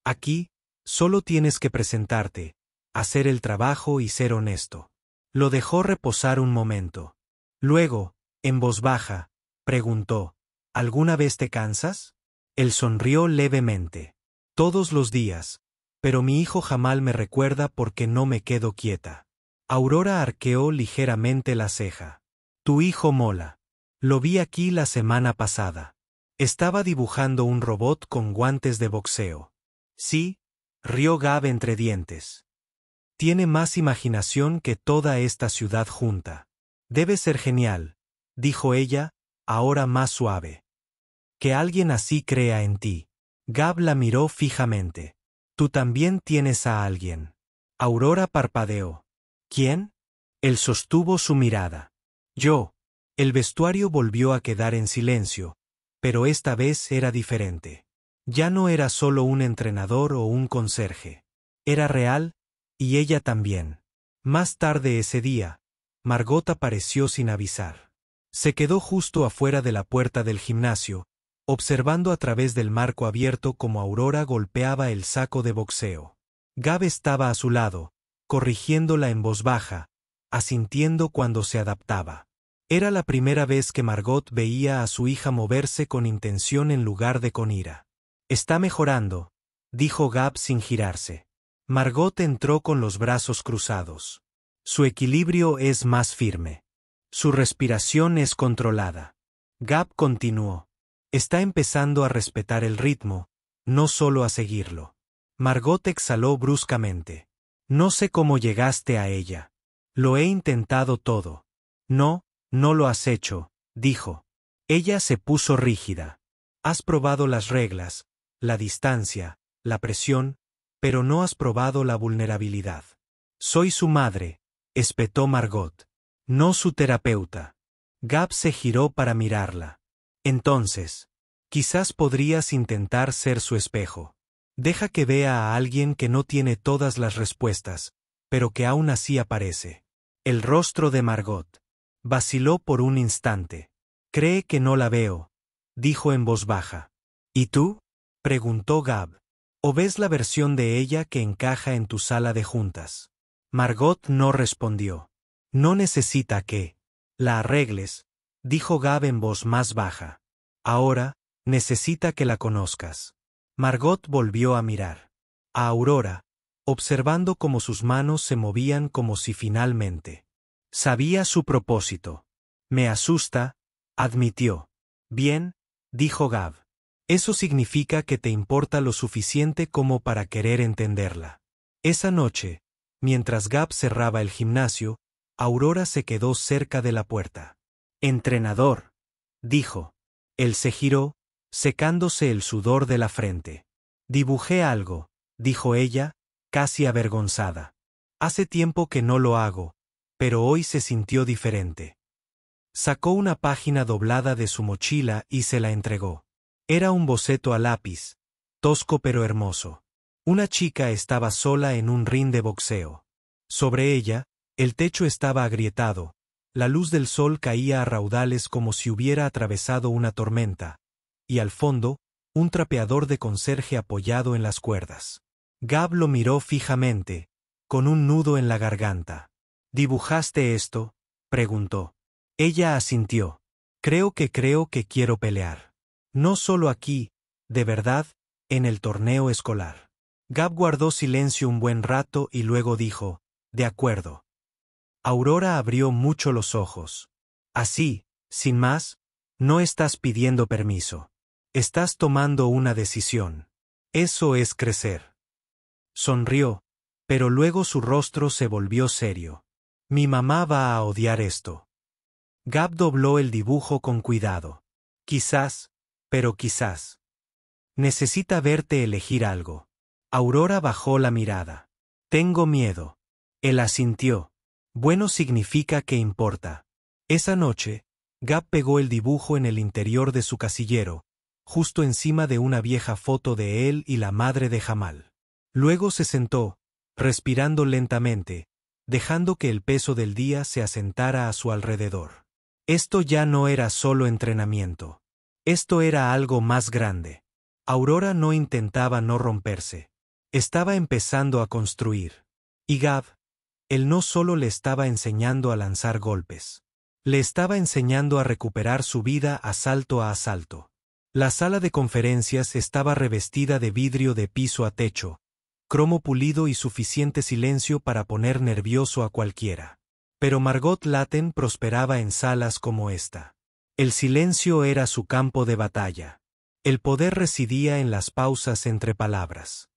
Aquí, solo tienes que presentarte, hacer el trabajo y ser honesto. Lo dejó reposar un momento. Luego, en voz baja, preguntó, ¿alguna vez te cansas? Él sonrió levemente. Todos los días, pero mi hijo Jamal me recuerda porque no me quedo quieta. Aurora arqueó ligeramente la ceja. Tu hijo mola. Lo vi aquí la semana pasada. Estaba dibujando un robot con guantes de boxeo. Sí, rió Gab entre dientes. Tiene más imaginación que toda esta ciudad junta. Debe ser genial, dijo ella, ahora más suave. Que alguien así crea en ti. Gab la miró fijamente. Tú también tienes a alguien. Aurora parpadeó. ¿Quién? Él sostuvo su mirada. Yo. El vestuario volvió a quedar en silencio, pero esta vez era diferente. Ya no era solo un entrenador o un conserje. Era real, y ella también. Más tarde ese día, Margot apareció sin avisar. Se quedó justo afuera de la puerta del gimnasio, observando a través del marco abierto como Aurora golpeaba el saco de boxeo. Gab estaba a su lado, corrigiéndola en voz baja, asintiendo cuando se adaptaba. Era la primera vez que Margot veía a su hija moverse con intención en lugar de con ira. Está mejorando, dijo Gab sin girarse. Margot entró con los brazos cruzados. Su equilibrio es más firme. Su respiración es controlada. Gab continuó. Está empezando a respetar el ritmo, no solo a seguirlo. Margot exhaló bruscamente. No sé cómo llegaste a ella. Lo he intentado todo. No, no lo has hecho, dijo. Ella se puso rígida. Has probado las reglas, la distancia, la presión, pero no has probado la vulnerabilidad. Soy su madre, espetó Margot. No su terapeuta. Gab se giró para mirarla. Entonces, quizás podrías intentar ser su espejo. Deja que vea a alguien que no tiene todas las respuestas, pero que aún así aparece. El rostro de Margot vaciló por un instante. Cree que no la veo, dijo en voz baja. ¿Y tú?, preguntó Gab. ¿O ves la versión de ella que encaja en tu sala de juntas? Margot no respondió. No necesita que la arregles, dijo Gab en voz más baja. Ahora, necesita que la conozcas. Margot volvió a mirar a Aurora, observando cómo sus manos se movían como si finalmente sabía su propósito. Me asusta, admitió. Bien, dijo Gab. Eso significa que te importa lo suficiente como para querer entenderla. Esa noche, mientras Gab cerraba el gimnasio, Aurora se quedó cerca de la puerta. Entrenador, dijo. Él se giró, secándose el sudor de la frente. Dibujé algo, dijo ella, casi avergonzada. Hace tiempo que no lo hago, pero hoy se sintió diferente. Sacó una página doblada de su mochila y se la entregó. Era un boceto a lápiz, tosco pero hermoso. Una chica estaba sola en un ring de boxeo. Sobre ella, el techo estaba agrietado, la luz del sol caía a raudales como si hubiera atravesado una tormenta, y al fondo, un trapeador de conserje apoyado en las cuerdas. Gab lo miró fijamente, con un nudo en la garganta. ¿Dibujaste esto?, preguntó. Ella asintió. Creo que quiero pelear. No solo aquí, de verdad, en el torneo escolar. Gab guardó silencio un buen rato y luego dijo, de acuerdo. Aurora abrió mucho los ojos. Así, sin más, no estás pidiendo permiso. Estás tomando una decisión. Eso es crecer. Sonrió, pero luego su rostro se volvió serio. Mi mamá va a odiar esto. Gab dobló el dibujo con cuidado. Quizás, pero quizás. Necesita verte elegir algo. Aurora bajó la mirada. Tengo miedo. Él asintió. Bueno significa que importa. Esa noche, Gab pegó el dibujo en el interior de su casillero, justo encima de una vieja foto de él y la madre de Jamal. Luego se sentó, respirando lentamente, dejando que el peso del día se asentara a su alrededor. Esto ya no era solo entrenamiento. Esto era algo más grande. Aurora no intentaba no romperse. Estaba empezando a construir. Y Gab, él no solo le estaba enseñando a lanzar golpes. Le estaba enseñando a recuperar su vida asalto a asalto. La sala de conferencias estaba revestida de vidrio de piso a techo, cromo pulido y suficiente silencio para poner nervioso a cualquiera. Pero Margot Latten prosperaba en salas como esta. El silencio era su campo de batalla. El poder residía en las pausas entre palabras.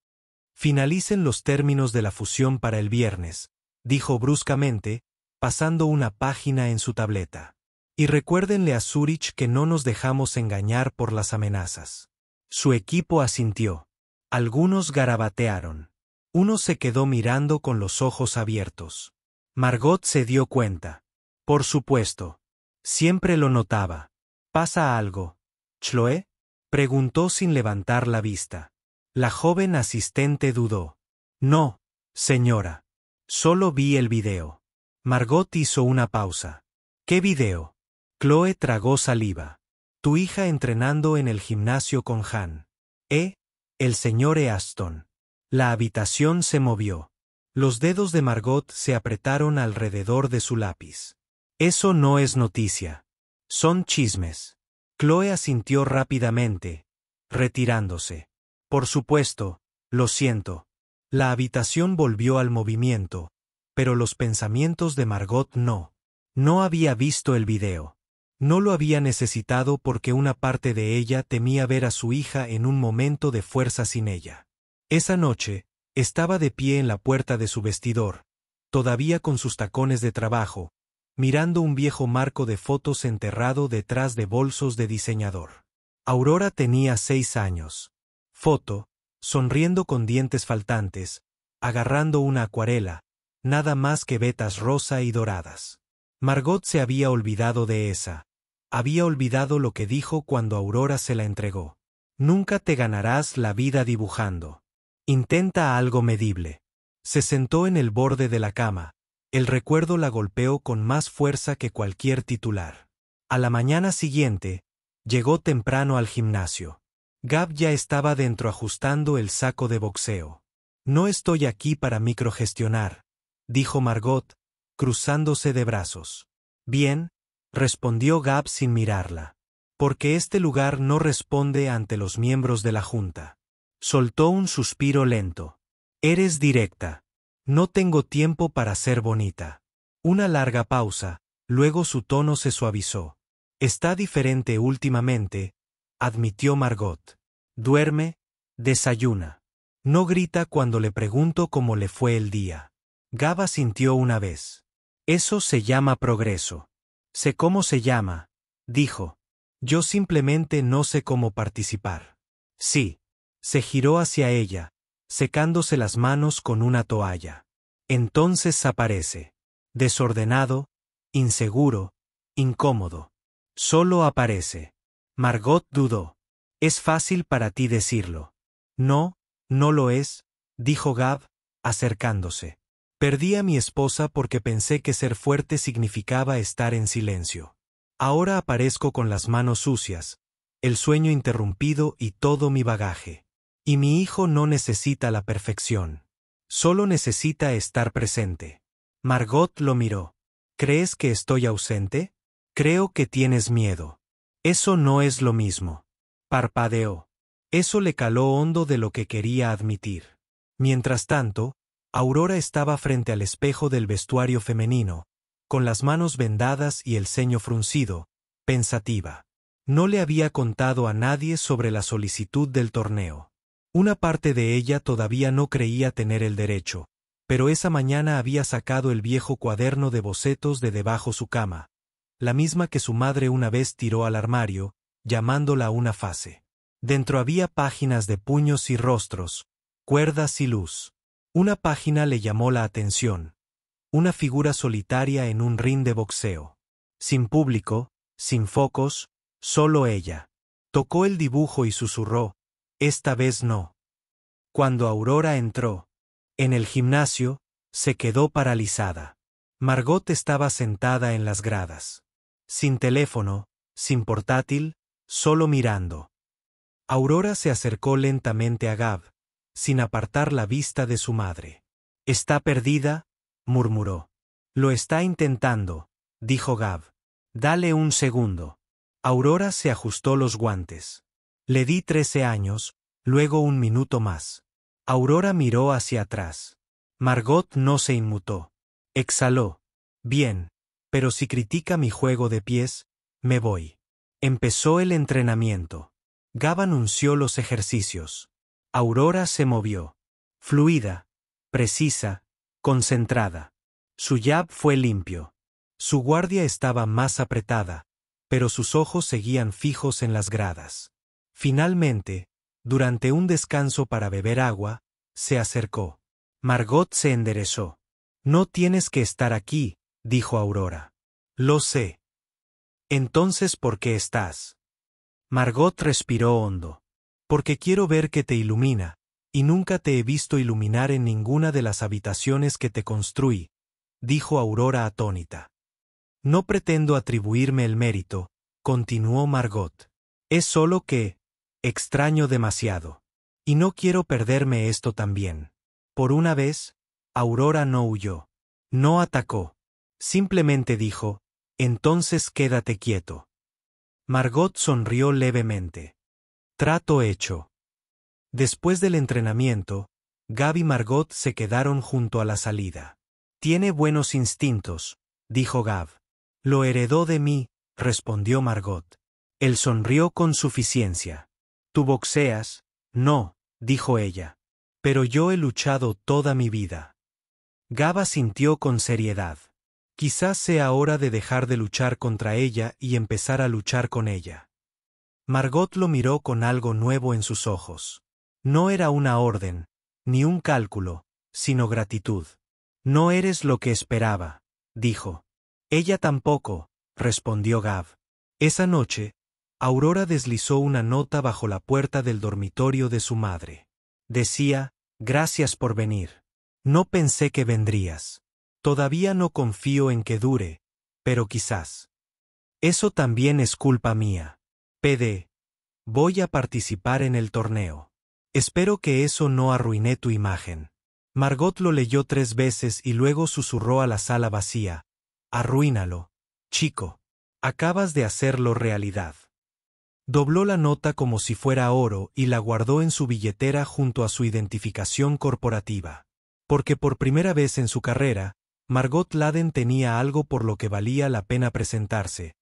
Finalicen los términos de la fusión para el viernes, dijo bruscamente, pasando una página en su tableta. Y recuérdenle a Zurich que no nos dejamos engañar por las amenazas. Su equipo asintió. Algunos garabatearon. Uno se quedó mirando con los ojos abiertos. Margot se dio cuenta. Por supuesto. Siempre lo notaba. ¿Pasa algo, Chloe?, preguntó sin levantar la vista. La joven asistente dudó. No, señora. Solo vi el video. Margot hizo una pausa. ¿Qué video? Chloe tragó saliva. Tu hija entrenando en el gimnasio con Han. El señor Easton. La habitación se movió. Los dedos de Margot se apretaron alrededor de su lápiz. Eso no es noticia. Son chismes. Chloe asintió rápidamente, retirándose. Por supuesto, lo siento. La habitación volvió al movimiento, pero los pensamientos de Margot no. No había visto el video. No lo había necesitado porque una parte de ella temía ver a su hija en un momento de fuerza sin ella. Esa noche, estaba de pie en la puerta de su vestidor, todavía con sus tacones de trabajo, mirando un viejo marco de fotos enterrado detrás de bolsos de diseñador. Aurora tenía 6 años. Foto, sonriendo con dientes faltantes, agarrando una acuarela, nada más que vetas rosa y doradas. Margot se había olvidado de esa. Había olvidado lo que dijo cuando Aurora se la entregó. Nunca te ganarás la vida dibujando. Intenta algo medible. Se sentó en el borde de la cama. El recuerdo la golpeó con más fuerza que cualquier titular. A la mañana siguiente, llegó temprano al gimnasio. Gab ya estaba dentro ajustando el saco de boxeo. No estoy aquí para microgestionar, dijo Margot, cruzándose de brazos. Bien, respondió Gab sin mirarla. Porque este lugar no responde ante los miembros de la Junta. Soltó un suspiro lento. Eres directa. No tengo tiempo para ser bonita. Una larga pausa, luego su tono se suavizó. Está diferente últimamente, admitió Margot. Duerme, desayuna. No grita cuando le pregunto cómo le fue el día. Gav asintió una vez. Eso se llama progreso. Sé cómo se llama, dijo. Yo simplemente no sé cómo participar. Sí. Se giró hacia ella, secándose las manos con una toalla. Entonces aparece. Desordenado, inseguro, incómodo. Solo aparece. Margot dudó. Es fácil para ti decirlo. No, no lo es, dijo Gav, acercándose. Perdí a mi esposa porque pensé que ser fuerte significaba estar en silencio. Ahora aparezco con las manos sucias, el sueño interrumpido y todo mi bagaje. Y mi hijo no necesita la perfección. Solo necesita estar presente. Margot lo miró. ¿Crees que estoy ausente? Creo que tienes miedo. Eso no es lo mismo. Parpadeó. Eso le caló hondo de lo que quería admitir. Mientras tanto, Aurora estaba frente al espejo del vestuario femenino, con las manos vendadas y el ceño fruncido, pensativa. No le había contado a nadie sobre la solicitud del torneo. Una parte de ella todavía no creía tener el derecho, pero esa mañana había sacado el viejo cuaderno de bocetos de debajo su cama, la misma que su madre una vez tiró al armario, llamándola una fase. Dentro había páginas de puños y rostros, cuerdas y luz. Una página le llamó la atención. Una figura solitaria en un ring de boxeo. Sin público, sin focos, solo ella. Tocó el dibujo y susurró, esta vez no. Cuando Aurora entró, en el gimnasio, se quedó paralizada. Margot estaba sentada en las gradas. Sin teléfono, sin portátil, solo mirando. Aurora se acercó lentamente a Gav, sin apartar la vista de su madre. «¿Está perdida?», murmuró. «Lo está intentando», dijo Gav. «Dale un segundo». Aurora se ajustó los guantes. Le di 13 años, luego un minuto más. Aurora miró hacia atrás. Margot no se inmutó. Exhaló. Bien, pero si critica mi juego de pies, me voy. Empezó el entrenamiento. Gav anunció los ejercicios. Aurora se movió. Fluida, precisa, concentrada. Su jab fue limpio. Su guardia estaba más apretada, pero sus ojos seguían fijos en las gradas. Finalmente, durante un descanso para beber agua, se acercó. Margot se enderezó. «No tienes que estar aquí», dijo Aurora. «Lo sé». «Entonces, ¿por qué estás?» Margot respiró hondo. «Porque quiero ver que te ilumina, y nunca te he visto iluminar en ninguna de las habitaciones que te construí», dijo Aurora atónita. «No pretendo atribuirme el mérito», continuó Margot. «Es solo que extraño demasiado. Y no quiero perderme esto también». Por una vez, Aurora no huyó. No atacó. Simplemente dijo, «Entonces quédate quieto». Margot sonrió levemente. Trato hecho. Después del entrenamiento, Gav y Margot se quedaron junto a la salida. «Tiene buenos instintos», dijo Gav. «Lo heredó de mí», respondió Margot. Él sonrió con suficiencia. «¿Tú boxeas?» «No», dijo ella. «Pero yo he luchado toda mi vida». Gav asintió con seriedad. Quizás sea hora de dejar de luchar contra ella y empezar a luchar con ella. Margot lo miró con algo nuevo en sus ojos. No era una orden, ni un cálculo, sino gratitud. «No eres lo que esperaba», dijo. «Ella tampoco», respondió Gav. Esa noche, Aurora deslizó una nota bajo la puerta del dormitorio de su madre. Decía, «Gracias por venir. No pensé que vendrías. Todavía no confío en que dure, pero quizás. Eso también es culpa mía. PD. Voy a participar en el torneo. Espero que eso no arruiné tu imagen». Margot lo leyó 3 veces y luego susurró a la sala vacía. «Arruínalo, chico. Acabas de hacerlo realidad». Dobló la nota como si fuera oro y la guardó en su billetera junto a su identificación corporativa. Porque por primera vez en su carrera, Margot Laden tenía algo por lo que valía la pena presentarse,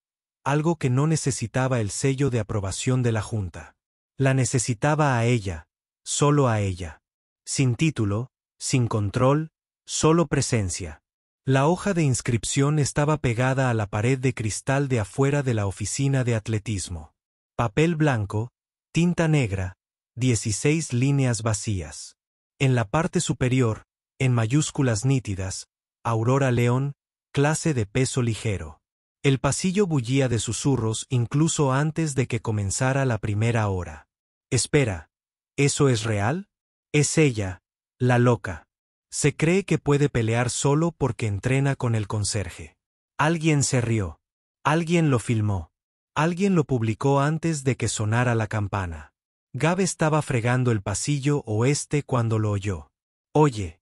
algo que no necesitaba el sello de aprobación de la Junta. La necesitaba a ella, solo a ella. Sin título, sin control, solo presencia. La hoja de inscripción estaba pegada a la pared de cristal de afuera de la oficina de atletismo. Papel blanco, tinta negra, 16 líneas vacías. En la parte superior, en mayúsculas nítidas, Aurora León, clase de peso ligero. El pasillo bullía de susurros incluso antes de que comenzara la primera hora. Espera, ¿eso es real? Es ella, la loca. Se cree que puede pelear solo porque entrena con el conserje. Alguien se rió. Alguien lo filmó. Alguien lo publicó antes de que sonara la campana. Gab estaba fregando el pasillo oeste cuando lo oyó. Oye,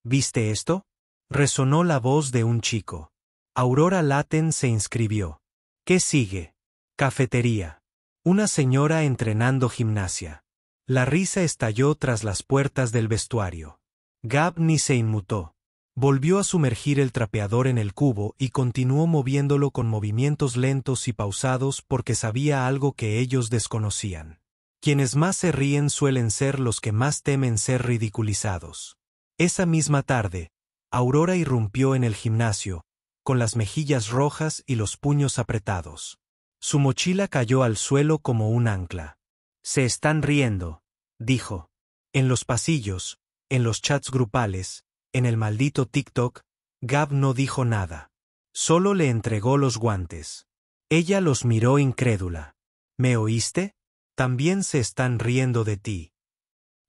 ¿viste esto? Resonó la voz de un chico. Aurora Laden se inscribió. ¿Qué sigue? Cafetería. Una señora entrenando gimnasia. La risa estalló tras las puertas del vestuario. Gab ni se inmutó. Volvió a sumergir el trapeador en el cubo y continuó moviéndolo con movimientos lentos y pausados porque sabía algo que ellos desconocían. Quienes más se ríen suelen ser los que más temen ser ridiculizados. Esa misma tarde, Aurora irrumpió en el gimnasio, con las mejillas rojas y los puños apretados. Su mochila cayó al suelo como un ancla. Se están riendo, dijo. En los pasillos, en los chats grupales, en el maldito TikTok, Gab no dijo nada. Solo le entregó los guantes. Ella los miró incrédula. ¿Me oíste? También se están riendo de ti.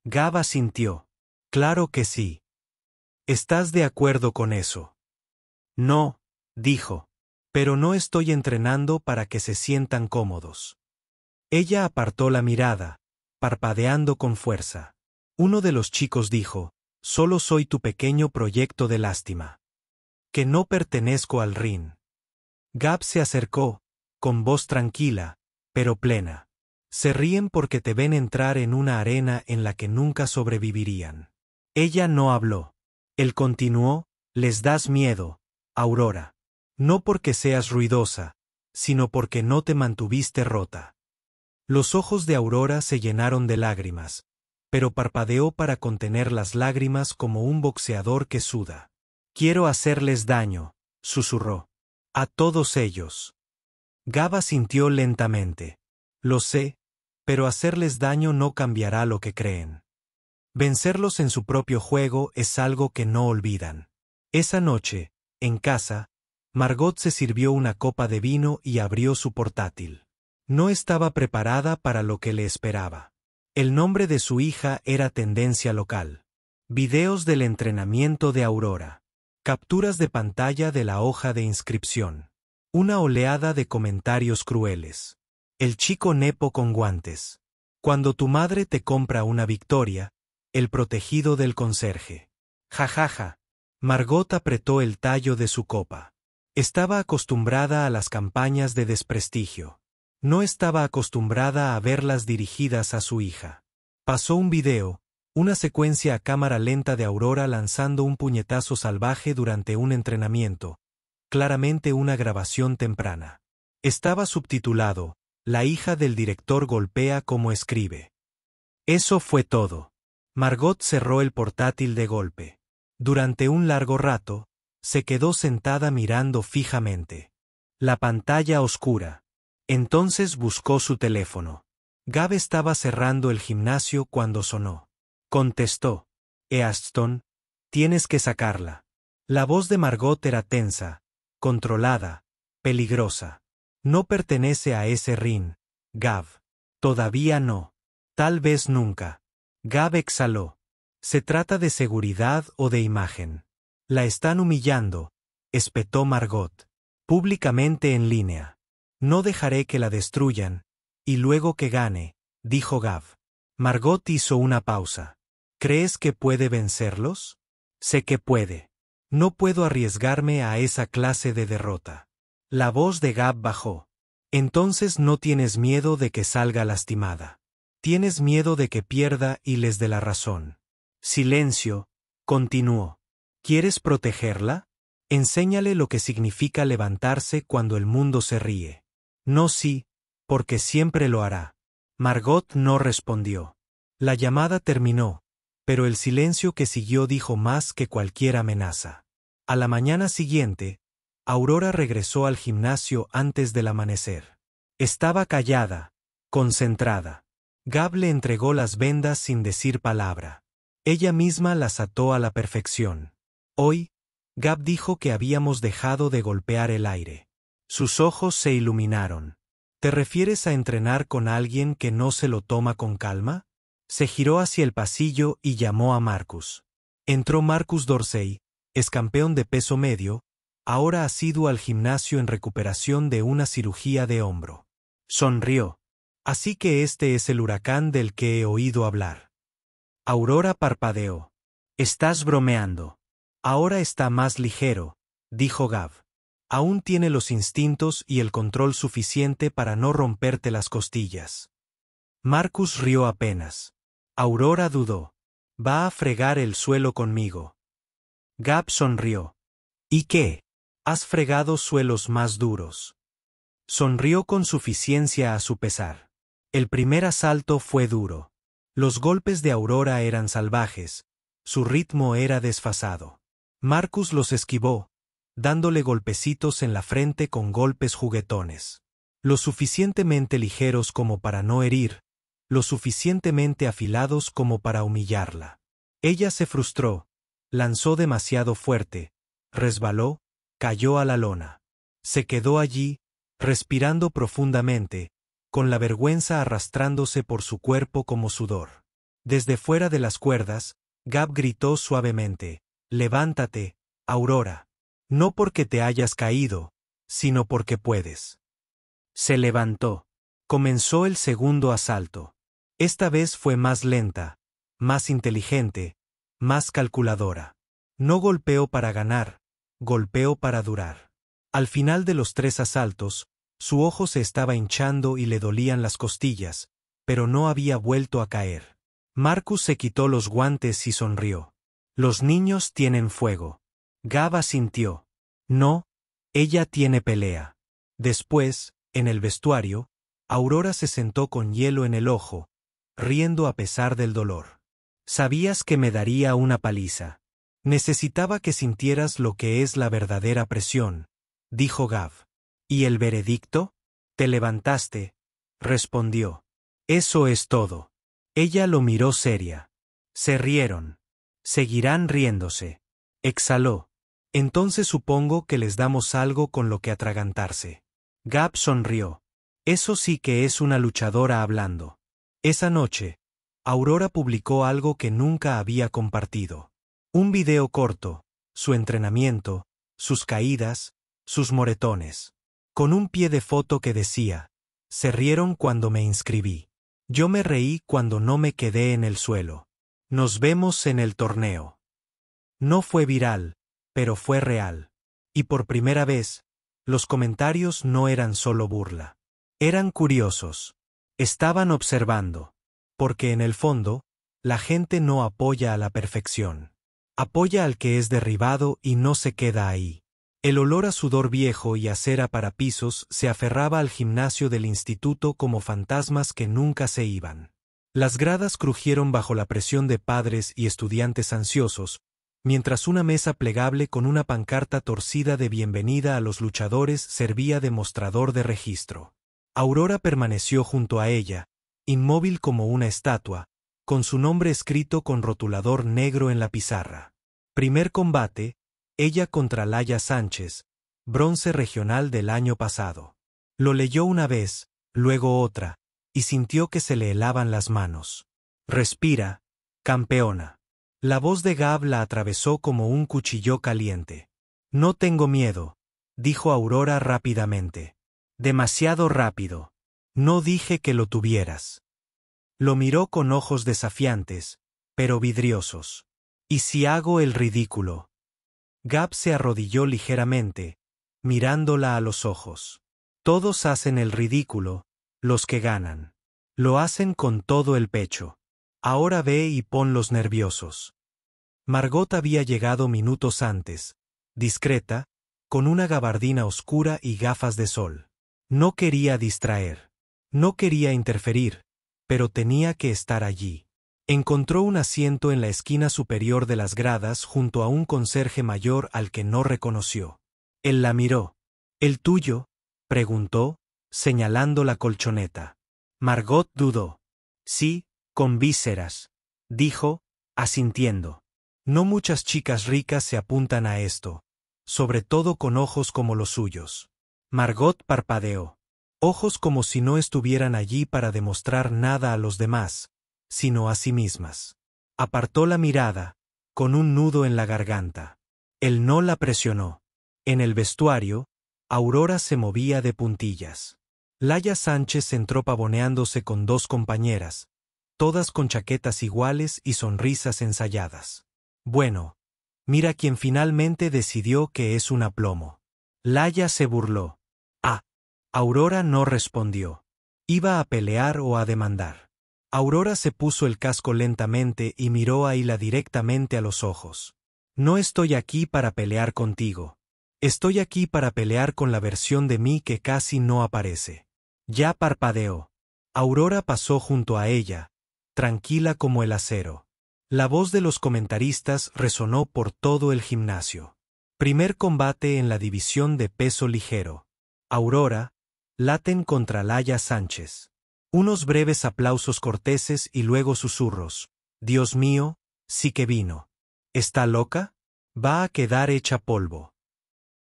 Gab asintió. Claro que sí. ¿Estás de acuerdo con eso? No, dijo. Pero no estoy entrenando para que se sientan cómodos. Ella apartó la mirada, parpadeando con fuerza. Uno de los chicos dijo, solo soy tu pequeño proyecto de lástima. Que no pertenezco al ring. Gab se acercó, con voz tranquila, pero plena. Se ríen porque te ven entrar en una arena en la que nunca sobrevivirían. Ella no habló. Él continuó, les das miedo, Aurora. No porque seas ruidosa, sino porque no te mantuviste rota. Los ojos de Aurora se llenaron de lágrimas, pero parpadeó para contener las lágrimas como un boxeador que suda. Quiero hacerles daño, susurró. A todos ellos. Gab sintió lentamente. Lo sé, pero hacerles daño no cambiará lo que creen. Vencerlos en su propio juego es algo que no olvidan. Esa noche, en casa, Margot se sirvió una copa de vino y abrió su portátil. No estaba preparada para lo que le esperaba. El nombre de su hija era tendencia local. Videos del entrenamiento de Aurora. Capturas de pantalla de la hoja de inscripción. Una oleada de comentarios crueles. El chico nepo con guantes. Cuando tu madre te compra una victoria, el protegido del conserje. Jajaja. Margot apretó el tallo de su copa. Estaba acostumbrada a las campañas de desprestigio. No estaba acostumbrada a verlas dirigidas a su hija. Pasó un video, una secuencia a cámara lenta de Aurora lanzando un puñetazo salvaje durante un entrenamiento, claramente una grabación temprana. Estaba subtitulado, La hija del director golpea como escribe. Eso fue todo. Margot cerró el portátil de golpe. Durante un largo rato, se quedó sentada mirando fijamente. La pantalla oscura. Entonces buscó su teléfono. Gab estaba cerrando el gimnasio cuando sonó. Contestó. Easton, tienes que sacarla. La voz de Margot era tensa, controlada, peligrosa. No pertenece a ese ring, Gab. Todavía no. Tal vez nunca. Gab exhaló. Se trata de seguridad o de imagen. La están humillando, espetó Margot. Públicamente en línea. No dejaré que la destruyan, y luego que gane, dijo Gab. Margot hizo una pausa. ¿Crees que puede vencerlos? Sé que puede. No puedo arriesgarme a esa clase de derrota. La voz de Gab bajó. Entonces no tienes miedo de que salga lastimada. Tienes miedo de que pierda y les dé la razón. Silencio, continuó. ¿Quieres protegerla? Enséñale lo que significa levantarse cuando el mundo se ríe. No, sí, porque siempre lo hará. Margot no respondió. La llamada terminó, pero el silencio que siguió dijo más que cualquier amenaza. A la mañana siguiente, Aurora regresó al gimnasio antes del amanecer. Estaba callada, concentrada. Gab le entregó las vendas sin decir palabra. Ella misma las ató a la perfección. Hoy, Gab dijo que habíamos dejado de golpear el aire. Sus ojos se iluminaron. ¿Te refieres a entrenar con alguien que no se lo toma con calma? Se giró hacia el pasillo y llamó a Marcus. Entró Marcus Dorsey, excampeón de peso medio, ahora asiduo al gimnasio en recuperación de una cirugía de hombro. Sonrió. Así que este es el huracán del que he oído hablar. Aurora parpadeó. Estás bromeando. Ahora está más ligero, dijo Gab. Aún tiene los instintos y el control suficiente para no romperte las costillas. Marcus rió apenas. Aurora dudó. Va a fregar el suelo conmigo. Gab sonrió. ¿Y qué? Has fregado suelos más duros. Sonrió con suficiencia a su pesar. El primer asalto fue duro. Los golpes de Aurora eran salvajes. Su ritmo era desfasado. Marcus los esquivó, dándole golpecitos en la frente con golpes juguetones. Lo suficientemente ligeros como para no herir, lo suficientemente afilados como para humillarla. Ella se frustró, lanzó demasiado fuerte, resbaló, cayó a la lona. Se quedó allí, respirando profundamente, con la vergüenza arrastrándose por su cuerpo como sudor. Desde fuera de las cuerdas, Gab gritó suavemente, «Levántate, Aurora. No porque te hayas caído, sino porque puedes». Se levantó. Comenzó el segundo asalto. Esta vez fue más lenta, más inteligente, más calculadora. No golpeó para ganar, golpeó para durar. Al final de los 3 asaltos, su ojo se estaba hinchando y le dolían las costillas, pero no había vuelto a caer. Marcus se quitó los guantes y sonrió. Los niños tienen fuego. Gab asintió. No, ella tiene pelea. Después, en el vestuario, Aurora se sentó con hielo en el ojo, riendo a pesar del dolor. Sabías que me daría una paliza. Necesitaba que sintieras lo que es la verdadera presión, dijo Gab. ¿Y el veredicto? Te levantaste, respondió. Eso es todo. Ella lo miró seria. Se rieron. Seguirán riéndose. Exhaló. Entonces supongo que les damos algo con lo que atragantarse. Gab sonrió. Eso sí que es una luchadora hablando. Esa noche, Aurora publicó algo que nunca había compartido. Un video corto, su entrenamiento, sus caídas, sus moretones. Con un pie de foto que decía, «Se rieron cuando me inscribí. Yo me reí cuando no me quedé en el suelo. Nos vemos en el torneo». No fue viral, pero fue real. Y por primera vez, los comentarios no eran solo burla. Eran curiosos. Estaban observando. Porque en el fondo, la gente no apoya a la perfección. Apoya al que es derribado y no se queda ahí. El olor a sudor viejo y a cera para pisos se aferraba al gimnasio del instituto como fantasmas que nunca se iban. Las gradas crujieron bajo la presión de padres y estudiantes ansiosos, mientras una mesa plegable con una pancarta torcida de bienvenida a los luchadores servía de mostrador de registro. Aurora permaneció junto a ella, inmóvil como una estatua, con su nombre escrito con rotulador negro en la pizarra. Primer combate, ella contra Laya Sánchez, bronce regional del año pasado. Lo leyó una vez, luego otra, y sintió que se le helaban las manos. Respira, campeona. La voz de Gab la atravesó como un cuchillo caliente. No tengo miedo, dijo Aurora rápidamente. Demasiado rápido. No dije que lo tuvieras. Lo miró con ojos desafiantes, pero vidriosos. ¿Y si hago el ridículo? Gab se arrodilló ligeramente, mirándola a los ojos. Todos hacen el ridículo, los que ganan. Lo hacen con todo el pecho. Ahora ve y ponlos nerviosos. Margot había llegado minutos antes, discreta, con una gabardina oscura y gafas de sol. No quería distraer. No quería interferir, pero tenía que estar allí. Encontró un asiento en la esquina superior de las gradas junto a un conserje mayor al que no reconoció. Él la miró. ¿El tuyo?, preguntó, señalando la colchoneta. Margot dudó. Sí, con vísceras, dijo, asintiendo. No muchas chicas ricas se apuntan a esto, sobre todo con ojos como los suyos. Margot parpadeó. Ojos como si no estuvieran allí para demostrar nada a los demás, sino a sí mismas. Apartó la mirada, con un nudo en la garganta. Él no la presionó. En el vestuario, Aurora se movía de puntillas. Laya Sánchez entró pavoneándose con dos compañeras, todas con chaquetas iguales y sonrisas ensayadas. Bueno, mira quien finalmente decidió que es un aplomo. Laya se burló. Aurora no respondió. ¿Iba a pelear o a demandar? Aurora se puso el casco lentamente y miró a Hila directamente a los ojos. No estoy aquí para pelear contigo. Estoy aquí para pelear con la versión de mí que casi no aparece. Ya parpadeó. Aurora pasó junto a ella, tranquila como el acero. La voz de los comentaristas resonó por todo el gimnasio. Primer combate en la división de peso ligero. Aurora, Laten contra Laya Sánchez. Unos breves aplausos corteses y luego susurros. Dios mío, sí que vino. ¿Está loca? Va a quedar hecha polvo.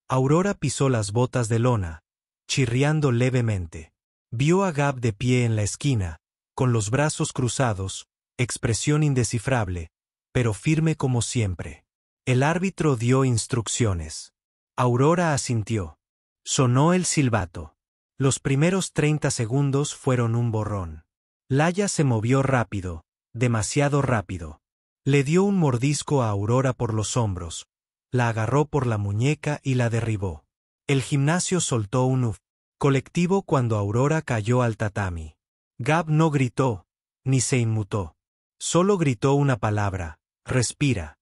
Aurora pisó las botas de lona, chirriando levemente. Vio a Gab de pie en la esquina, con los brazos cruzados, expresión indescifrable, pero firme como siempre. El árbitro dio instrucciones. Aurora asintió. Sonó el silbato. Los primeros 30 segundos fueron un borrón. Laya se movió rápido, demasiado rápido. Le dio un mordisco a Aurora por los hombros, la agarró por la muñeca y la derribó. El gimnasio soltó un uf colectivo cuando Aurora cayó al tatami. Gab no gritó, ni se inmutó. Solo gritó una palabra: respira.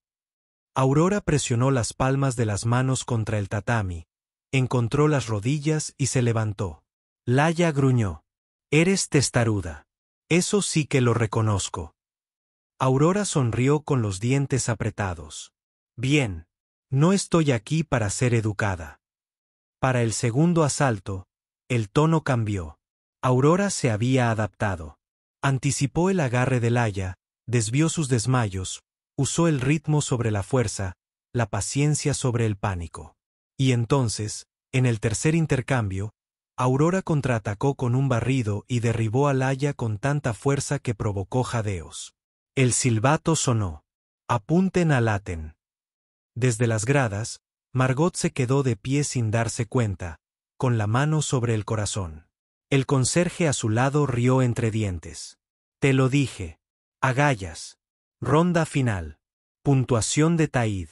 Aurora presionó las palmas de las manos contra el tatami, encontró las rodillas y se levantó. Laya gruñó. Eres testaruda. Eso sí que lo reconozco. Aurora sonrió con los dientes apretados. Bien. No estoy aquí para ser educada. Para el segundo asalto, el tono cambió. Aurora se había adaptado. Anticipó el agarre de Laya, desvió sus desmayos, usó el ritmo sobre la fuerza, la paciencia sobre el pánico. Y entonces, en el tercer intercambio, Aurora contraatacó con un barrido y derribó a Laya con tanta fuerza que provocó jadeos. El silbato sonó. Apunten a Laten. Desde las gradas, Margot se quedó de pie sin darse cuenta, con la mano sobre el corazón. El conserje a su lado rió entre dientes. Te lo dije. Agallas. Ronda final. Puntuación de Taid.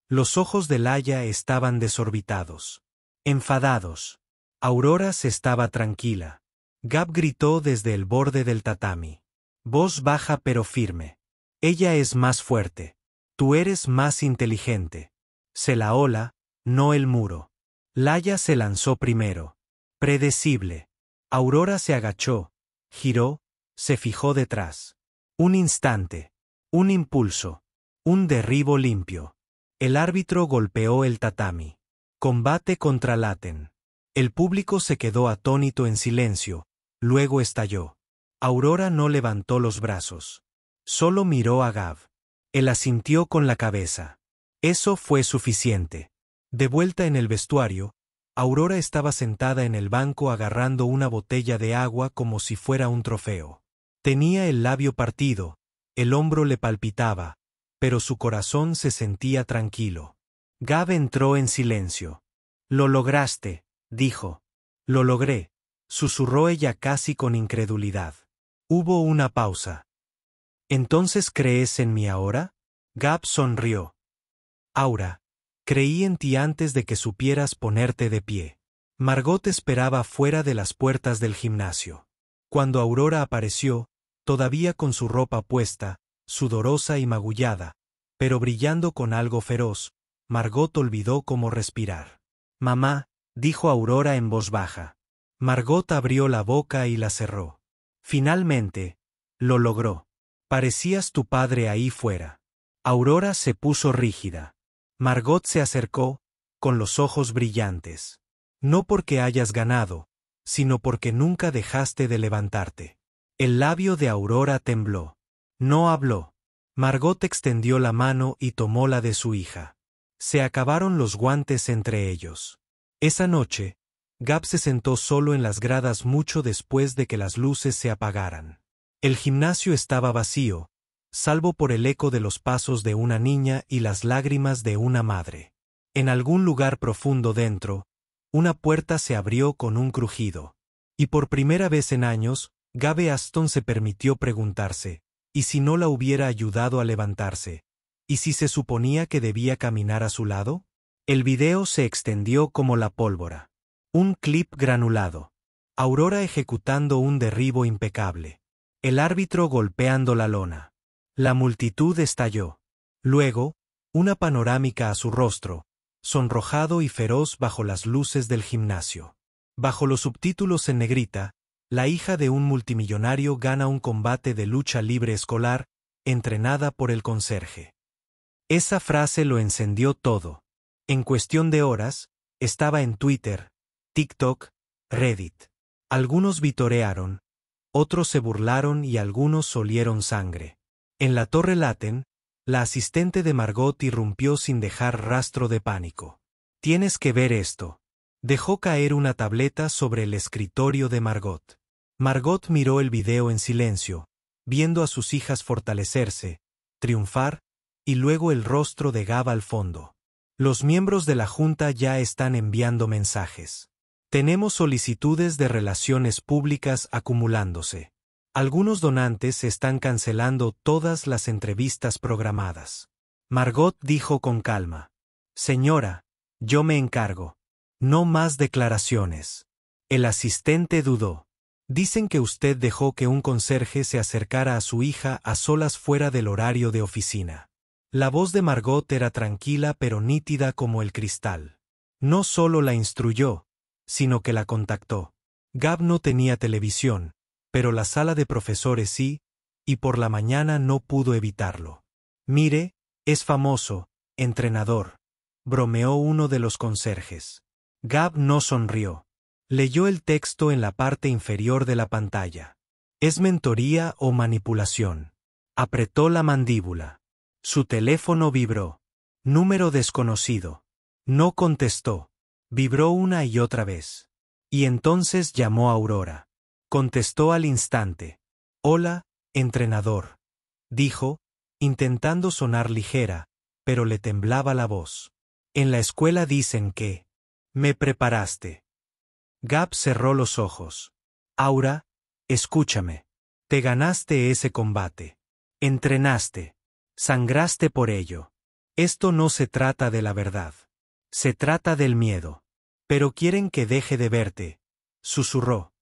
Los ojos de Laya estaban desorbitados. Enfadados. Aurora se estaba tranquila. Gab gritó desde el borde del tatami. Voz baja pero firme. Ella es más fuerte. Tú eres más inteligente. Se la ola, no el muro. Laya se lanzó primero. Predecible. Aurora se agachó, giró, se fijó detrás. Un instante. Un impulso. Un derribo limpio. El árbitro golpeó el tatami. Combate contra Laten. El público se quedó atónito en silencio, luego estalló. Aurora no levantó los brazos. Solo miró a Gab. Él asintió con la cabeza. Eso fue suficiente. De vuelta en el vestuario, Aurora estaba sentada en el banco agarrando una botella de agua como si fuera un trofeo. Tenía el labio partido, el hombro le palpitaba, pero su corazón se sentía tranquilo. Gab entró en silencio. Lo lograste, dijo. Lo logré, susurró ella casi con incredulidad. Hubo una pausa. ¿Entonces crees en mí ahora? Gab sonrió. Aura, creí en ti antes de que supieras ponerte de pie. Margot esperaba fuera de las puertas del gimnasio. Cuando Aurora apareció, todavía con su ropa puesta, sudorosa y magullada, pero brillando con algo feroz, Margot olvidó cómo respirar. «Mamá», dijo Aurora en voz baja. Margot abrió la boca y la cerró. Finalmente, lo logró. «Parecías tu padre ahí fuera». Aurora se puso rígida. Margot se acercó, con los ojos brillantes. «No porque hayas ganado, sino porque nunca dejaste de levantarte». El labio de Aurora tembló. No habló. Margot extendió la mano y tomó la de su hija. Se acabaron los guantes entre ellos. Esa noche, Gab se sentó solo en las gradas mucho después de que las luces se apagaran. El gimnasio estaba vacío, salvo por el eco de los pasos de una niña y las lágrimas de una madre. En algún lugar profundo dentro, una puerta se abrió con un crujido. Y por primera vez en años, Gabe Aston se permitió preguntarse, ¿y si no la hubiera ayudado a levantarse? ¿Y si se suponía que debía caminar a su lado? El video se extendió como la pólvora. Un clip granulado. Aurora ejecutando un derribo impecable. El árbitro golpeando la lona. La multitud estalló. Luego, una panorámica a su rostro, sonrojado y feroz bajo las luces del gimnasio. Bajo los subtítulos en negrita, la hija de un multimillonario gana un combate de lucha libre escolar, entrenada por el conserje. Esa frase lo encendió todo. En cuestión de horas, estaba en Twitter, TikTok, Reddit. Algunos vitorearon, otros se burlaron y algunos olieron sangre. En la Torre Laten, la asistente de Margot irrumpió sin dejar rastro de pánico. «Tienes que ver esto». Dejó caer una tableta sobre el escritorio de Margot. Margot miró el video en silencio, viendo a sus hijas fortalecerse, triunfar, y luego el rostro de Gab al fondo. Los miembros de la Junta ya están enviando mensajes. Tenemos solicitudes de relaciones públicas acumulándose. Algunos donantes están cancelando todas las entrevistas programadas. Margot dijo con calma: «Señora, yo me encargo. No más declaraciones». El asistente dudó. «Dicen que usted dejó que un conserje se acercara a su hija a solas fuera del horario de oficina». La voz de Margot era tranquila pero nítida como el cristal. No solo la instruyó, sino que la contactó. Gab no tenía televisión, pero la sala de profesores sí, y por la mañana no pudo evitarlo. «Mire, es famoso, entrenador», bromeó uno de los conserjes. Gab no sonrió. Leyó el texto en la parte inferior de la pantalla. «¿Es mentoría o manipulación?». Apretó la mandíbula. Su teléfono vibró. Número desconocido. No contestó. Vibró una y otra vez. Y entonces llamó a Aurora. Contestó al instante. «Hola, entrenador», dijo, intentando sonar ligera, pero le temblaba la voz. «En la escuela dicen que me preparaste». Gab cerró los ojos. «Aura, escúchame. Te ganaste ese combate. Entrenaste. Sangraste por ello. Esto no se trata de la verdad. Se trata del miedo. Pero quieren que deje de verte», susurró.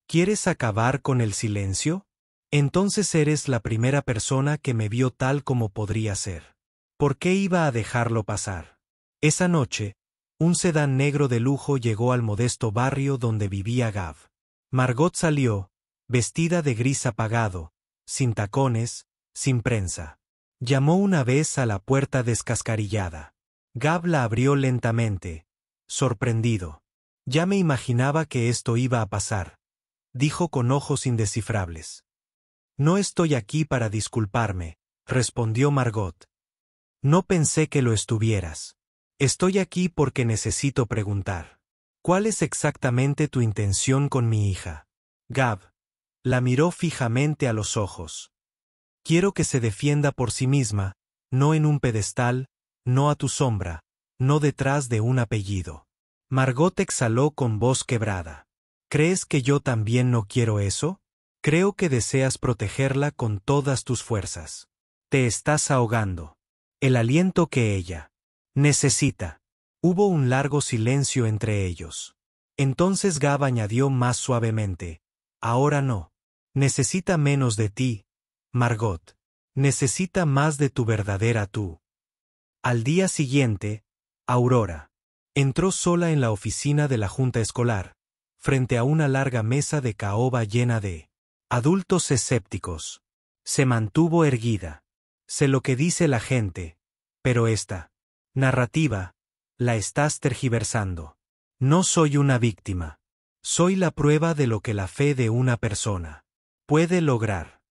«¿Quieres acabar con el silencio? Entonces eres la primera persona que me vio tal como podría ser. ¿Por qué iba a dejarlo pasar?». Esa noche, un sedán negro de lujo llegó al modesto barrio donde vivía Gab. Margot salió, vestida de gris apagado, sin tacones, sin prensa. Llamó una vez a la puerta descascarillada. Gab la abrió lentamente, sorprendido. «Ya me imaginaba que esto iba a pasar», dijo con ojos indescifrables. «No estoy aquí para disculparme», respondió Margot. «No pensé que lo estuvieras. Estoy aquí porque necesito preguntar. ¿Cuál es exactamente tu intención con mi hija?». Gab la miró fijamente a los ojos. «Quiero que se defienda por sí misma, no en un pedestal, no a tu sombra, no detrás de un apellido». Margot exhaló con voz quebrada. «¿Crees que yo también no quiero eso? Creo que deseas protegerla con todas tus fuerzas. Te estás ahogando. El aliento que ella necesita». Hubo un largo silencio entre ellos. Entonces Gab añadió más suavemente: ahora no. Necesita menos de ti, Margot. Necesita más de tu verdadera tú. Al día siguiente, Aurora entró sola en la oficina de la junta escolar, frente a una larga mesa de caoba llena de adultos escépticos. Se mantuvo erguida. Sé lo que dice la gente, pero esta narrativa la estás tergiversando. No soy una víctima. Soy la prueba de lo que la fe de una persona puede lograr.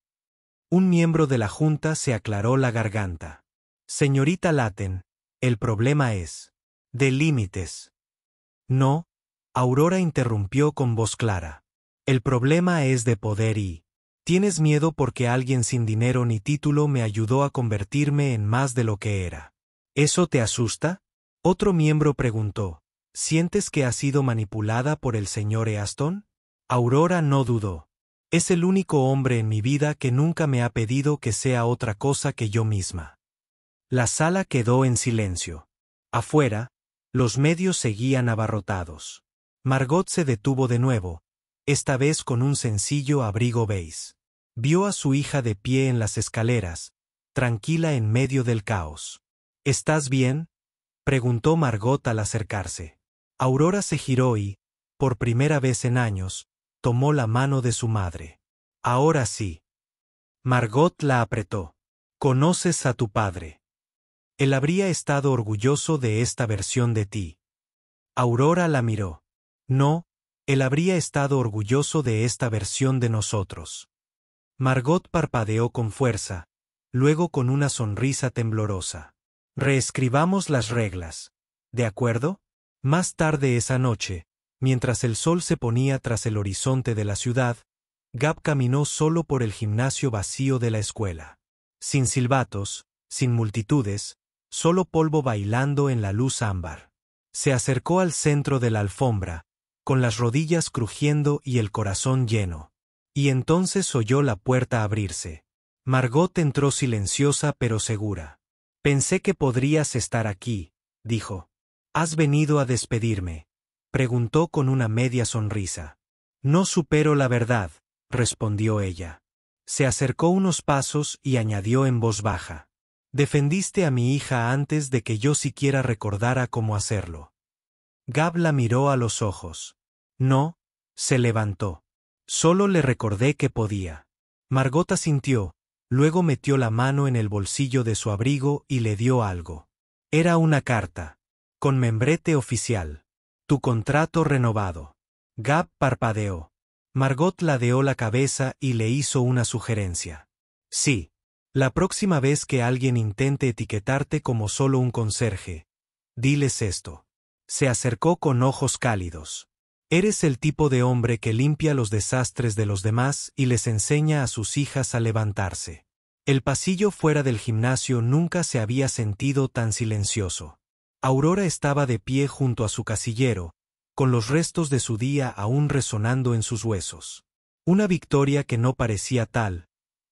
Un miembro de la junta se aclaró la garganta. Señorita Latten, el problema es de límites. No, Aurora interrumpió con voz clara. El problema es de poder y tienes miedo porque alguien sin dinero ni título me ayudó a convertirme en más de lo que era. ¿Eso te asusta? Otro miembro preguntó. ¿Sientes que has sido manipulada por el señor Easton? Aurora no dudó. Es el único hombre en mi vida que nunca me ha pedido que sea otra cosa que yo misma. La sala quedó en silencio. Afuera, los medios seguían abarrotados. Margot se detuvo de nuevo, esta vez con un sencillo abrigo beige. Vio a su hija de pie en las escaleras, tranquila en medio del caos. ¿Estás bien?, preguntó Margot al acercarse. Aurora se giró y, por primera vez en años, tomó la mano de su madre. Ahora sí. Margot la apretó. ¿Conoces a tu padre? Él habría estado orgulloso de esta versión de ti. Aurora la miró. No, él habría estado orgulloso de esta versión de nosotros. Margot parpadeó con fuerza, luego con una sonrisa temblorosa. Reescribamos las reglas, ¿de acuerdo? Más tarde esa noche, mientras el sol se ponía tras el horizonte de la ciudad, Gab caminó solo por el gimnasio vacío de la escuela. Sin silbatos, sin multitudes, solo polvo bailando en la luz ámbar. Se acercó al centro de la alfombra, con las rodillas crujiendo y el corazón lleno. Y entonces oyó la puerta abrirse. Margot entró silenciosa pero segura. Pensé que podrías estar aquí, dijo. ¿Has venido a despedirme?, preguntó con una media sonrisa. No supero la verdad, respondió ella. Se acercó unos pasos y añadió en voz baja. Defendiste a mi hija antes de que yo siquiera recordara cómo hacerlo. Gab la miró a los ojos. No, se levantó. Solo le recordé que podía. Margot asintió, luego metió la mano en el bolsillo de su abrigo y le dio algo. Era una carta. Con membrete oficial. Tu contrato renovado. Gab parpadeó. Margot ladeó la cabeza y le hizo una sugerencia. Sí. La próxima vez que alguien intente etiquetarte como solo un conserje, diles esto. Se acercó con ojos cálidos. Eres el tipo de hombre que limpia los desastres de los demás y les enseña a sus hijas a levantarse. El pasillo fuera del gimnasio nunca se había sentido tan silencioso. Aurora estaba de pie junto a su casillero, con los restos de su día aún resonando en sus huesos. Una victoria que no parecía tal,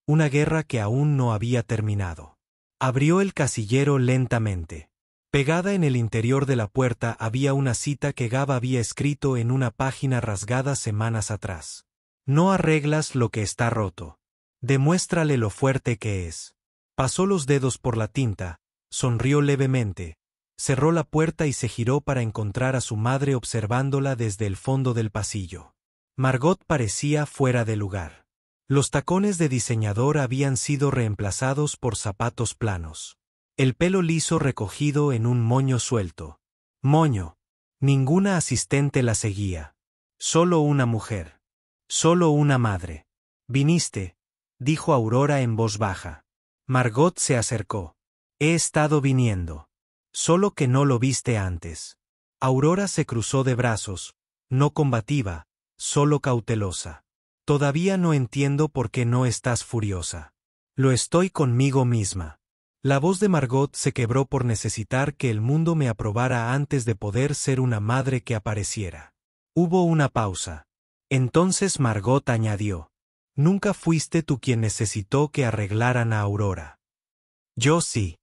una guerra que aún no había terminado. Abrió el casillero lentamente. Pegada en el interior de la puerta había una cita que Gab había escrito en una página rasgada semanas atrás. No arreglas lo que está roto. Demuéstrale lo fuerte que es. Pasó los dedos por la tinta, sonrió levemente, cerró la puerta y se giró para encontrar a su madre observándola desde el fondo del pasillo. Margot parecía fuera de lugar. Los tacones de diseñador habían sido reemplazados por zapatos planos. El pelo liso recogido en un moño suelto. Moño. Ninguna asistente la seguía. Solo una mujer. Solo una madre. Viniste, dijo Aurora en voz baja. Margot se acercó. He estado viniendo. Solo que no lo viste antes. Aurora se cruzó de brazos, no combativa, solo cautelosa. Todavía no entiendo por qué no estás furiosa. Lo estoy conmigo misma. La voz de Margot se quebró por necesitar que el mundo me aprobara antes de poder ser una madre que apareciera. Hubo una pausa. Entonces Margot añadió. Nunca fuiste tú quien necesitó que arreglaran a Aurora. Yo sí.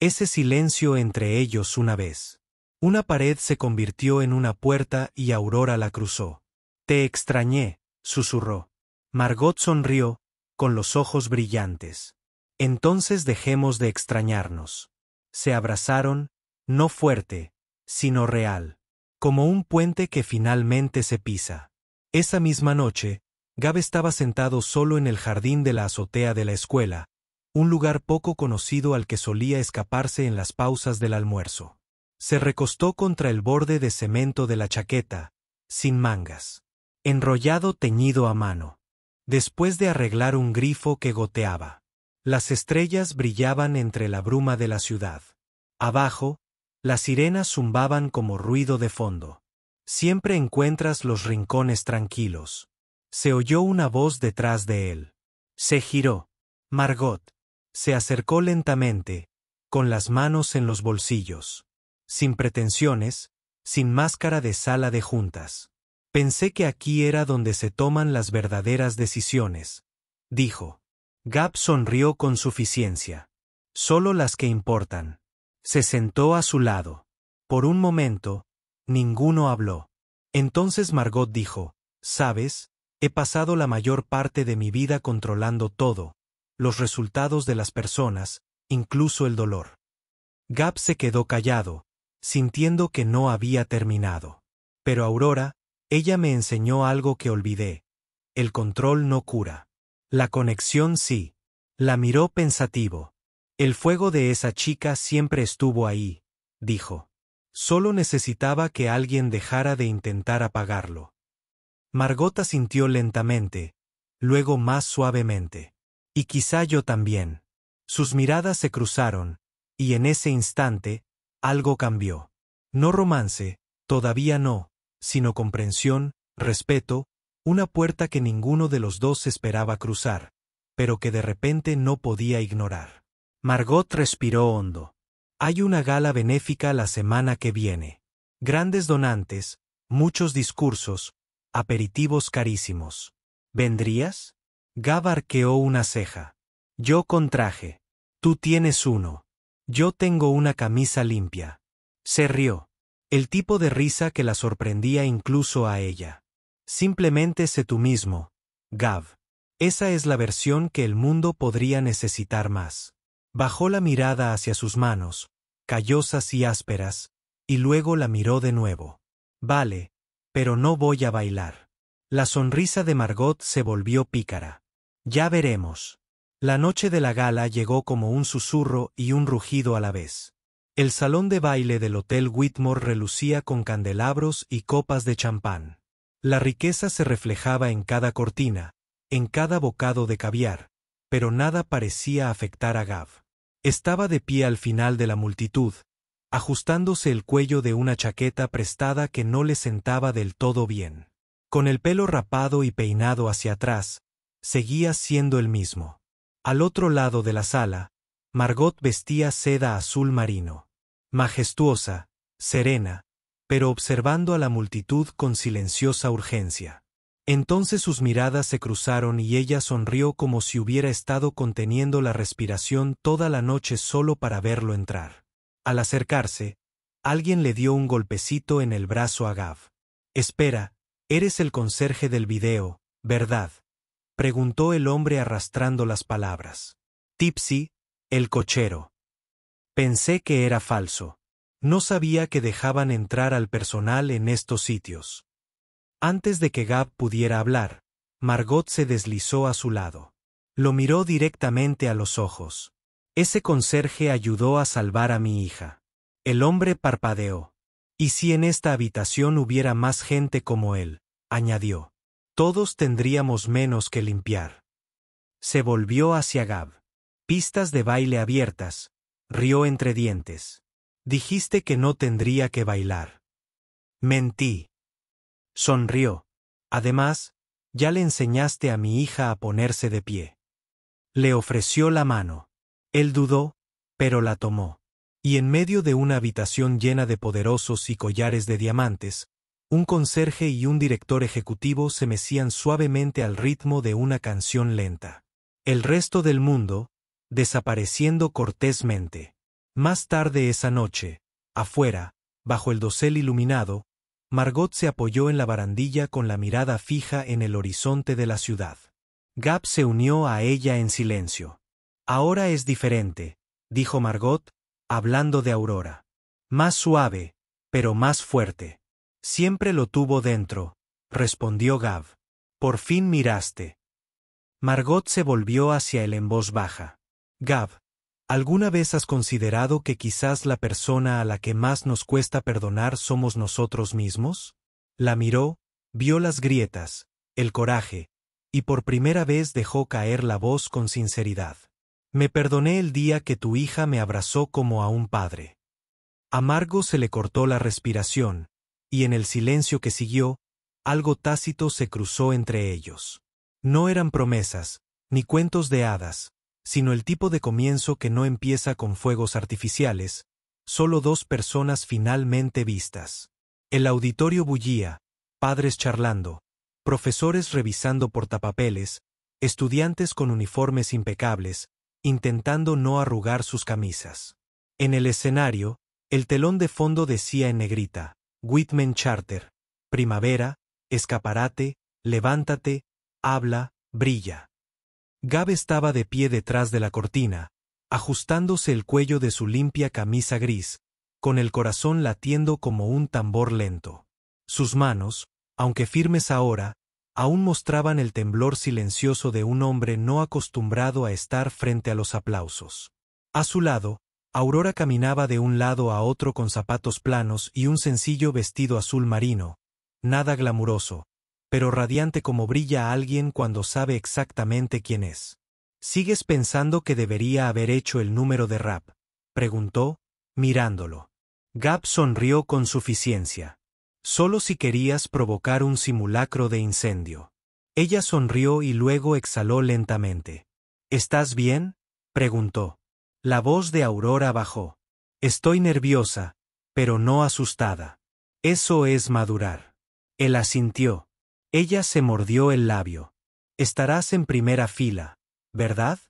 Ese silencio entre ellos una vez. Una pared se convirtió en una puerta y Aurora la cruzó. Te extrañé, susurró. Margot sonrió, con los ojos brillantes. Entonces dejemos de extrañarnos. Se abrazaron, no fuerte, sino real. Como un puente que finalmente se pisa. Esa misma noche, Gabe estaba sentado solo en el jardín de la azotea de la escuela, un lugar poco conocido al que solía escaparse en las pausas del almuerzo. Se recostó contra el borde de cemento de la chaqueta, sin mangas. Enrollado teñido a mano. Después de arreglar un grifo que goteaba. Las estrellas brillaban entre la bruma de la ciudad. Abajo, las sirenas zumbaban como ruido de fondo. Siempre encuentras los rincones tranquilos. Se oyó una voz detrás de él. Se giró. Margot. Se acercó lentamente, con las manos en los bolsillos. Sin pretensiones, sin máscara de sala de juntas. Pensé que aquí era donde se toman las verdaderas decisiones, dijo. Gab sonrió con suficiencia. Solo las que importan. Se sentó a su lado. Por un momento, ninguno habló. Entonces Margot dijo, ¿sabes? He pasado la mayor parte de mi vida controlando todo, los resultados de las personas, incluso el dolor. Gab se quedó callado, sintiendo que no había terminado. Pero Aurora, ella me enseñó algo que olvidé. El control no cura. La conexión sí. La miró pensativo. El fuego de esa chica siempre estuvo ahí, dijo. Solo necesitaba que alguien dejara de intentar apagarlo. Margot asintió lentamente, luego más suavemente. Y quizá yo también. Sus miradas se cruzaron, y en ese instante, algo cambió. No romance, todavía no, sino comprensión, respeto, una puerta que ninguno de los dos esperaba cruzar, pero que de repente no podía ignorar. Margot respiró hondo. Hay una gala benéfica la semana que viene. Grandes donantes, muchos discursos, aperitivos carísimos. ¿Vendrías? Gab arqueó una ceja. Yo con traje. Tú tienes uno. Yo tengo una camisa limpia. Se rió. El tipo de risa que la sorprendía incluso a ella. Simplemente sé tú mismo, Gab. Esa es la versión que el mundo podría necesitar más. Bajó la mirada hacia sus manos, callosas y ásperas, y luego la miró de nuevo. Vale, pero no voy a bailar. La sonrisa de Margot se volvió pícara. Ya veremos. La noche de la gala llegó como un susurro y un rugido a la vez. El salón de baile del Hotel Whitmore relucía con candelabros y copas de champán. La riqueza se reflejaba en cada cortina, en cada bocado de caviar, pero nada parecía afectar a Gab. Estaba de pie al final de la multitud, ajustándose el cuello de una chaqueta prestada que no le sentaba del todo bien. Con el pelo rapado y peinado hacia atrás, seguía siendo el mismo. Al otro lado de la sala, Margot vestía seda azul marino. Majestuosa, serena, pero observando a la multitud con silenciosa urgencia. Entonces sus miradas se cruzaron y ella sonrió como si hubiera estado conteniendo la respiración toda la noche solo para verlo entrar. Al acercarse, alguien le dio un golpecito en el brazo a Gab. Espera, eres el conserje del video, ¿verdad? Preguntó el hombre arrastrando las palabras. Tipsy, el cochero. Pensé que era falso. No sabía que dejaban entrar al personal en estos sitios. Antes de que Gab pudiera hablar, Margot se deslizó a su lado. Lo miró directamente a los ojos. Ese conserje ayudó a salvar a mi hija. El hombre parpadeó. ¿Y si en esta habitación hubiera más gente como él? Añadió. Todos tendríamos menos que limpiar. Se volvió hacia Gab. Pistas de baile abiertas. Rió entre dientes. Dijiste que no tendría que bailar. Mentí. Sonrió. Además, ya le enseñaste a mi hija a ponerse de pie. Le ofreció la mano. Él dudó, pero la tomó. Y en medio de una habitación llena de poderosos y collares de diamantes, un conserje y un director ejecutivo se mecían suavemente al ritmo de una canción lenta. El resto del mundo, desapareciendo cortésmente. Más tarde esa noche, afuera, Bajo el dosel iluminado, Margot se apoyó en la barandilla con la mirada fija en el horizonte de la ciudad. Gab se unió a ella en silencio. Ahora es diferente, dijo Margot, hablando de Aurora. Más suave, pero más fuerte. Siempre lo tuvo dentro, respondió Gab. Por fin miraste. Margot se volvió hacia él en voz baja. Gab, ¿alguna vez has considerado que quizás la persona a la que más nos cuesta perdonar somos nosotros mismos? La miró, vio las grietas, el coraje, y por primera vez dejó caer la voz con sinceridad. Me perdoné el día que tu hija me abrazó como a un padre. A Margot se le cortó la respiración, y en el silencio que siguió, algo tácito se cruzó entre ellos. No eran promesas, ni cuentos de hadas, sino el tipo de comienzo que no empieza con fuegos artificiales, solo dos personas finalmente vistas. El auditorio bullía, padres charlando, profesores revisando portapapeles, estudiantes con uniformes impecables, intentando no arrugar sus camisas. En el escenario, el telón de fondo decía en negrita, Whitman Charter, primavera, escaparate, levántate, habla, brilla. Gab estaba de pie detrás de la cortina, ajustándose el cuello de su limpia camisa gris, con el corazón latiendo como un tambor lento. Sus manos, aunque firmes ahora, aún mostraban el temblor silencioso de un hombre no acostumbrado a estar frente a los aplausos. A su lado, Aurora caminaba de un lado a otro con zapatos planos y un sencillo vestido azul marino, nada glamuroso, pero radiante como brilla alguien cuando sabe exactamente quién es. ¿Sigues pensando que debería haber hecho el número de rap?, preguntó, mirándolo. Gab sonrió con suficiencia. Solo si querías provocar un simulacro de incendio. Ella sonrió y luego exhaló lentamente. ¿Estás bien?, preguntó. La voz de Aurora bajó. Estoy nerviosa, pero no asustada. Eso es madurar. Él asintió. Ella se mordió el labio. Estarás en primera fila, ¿verdad?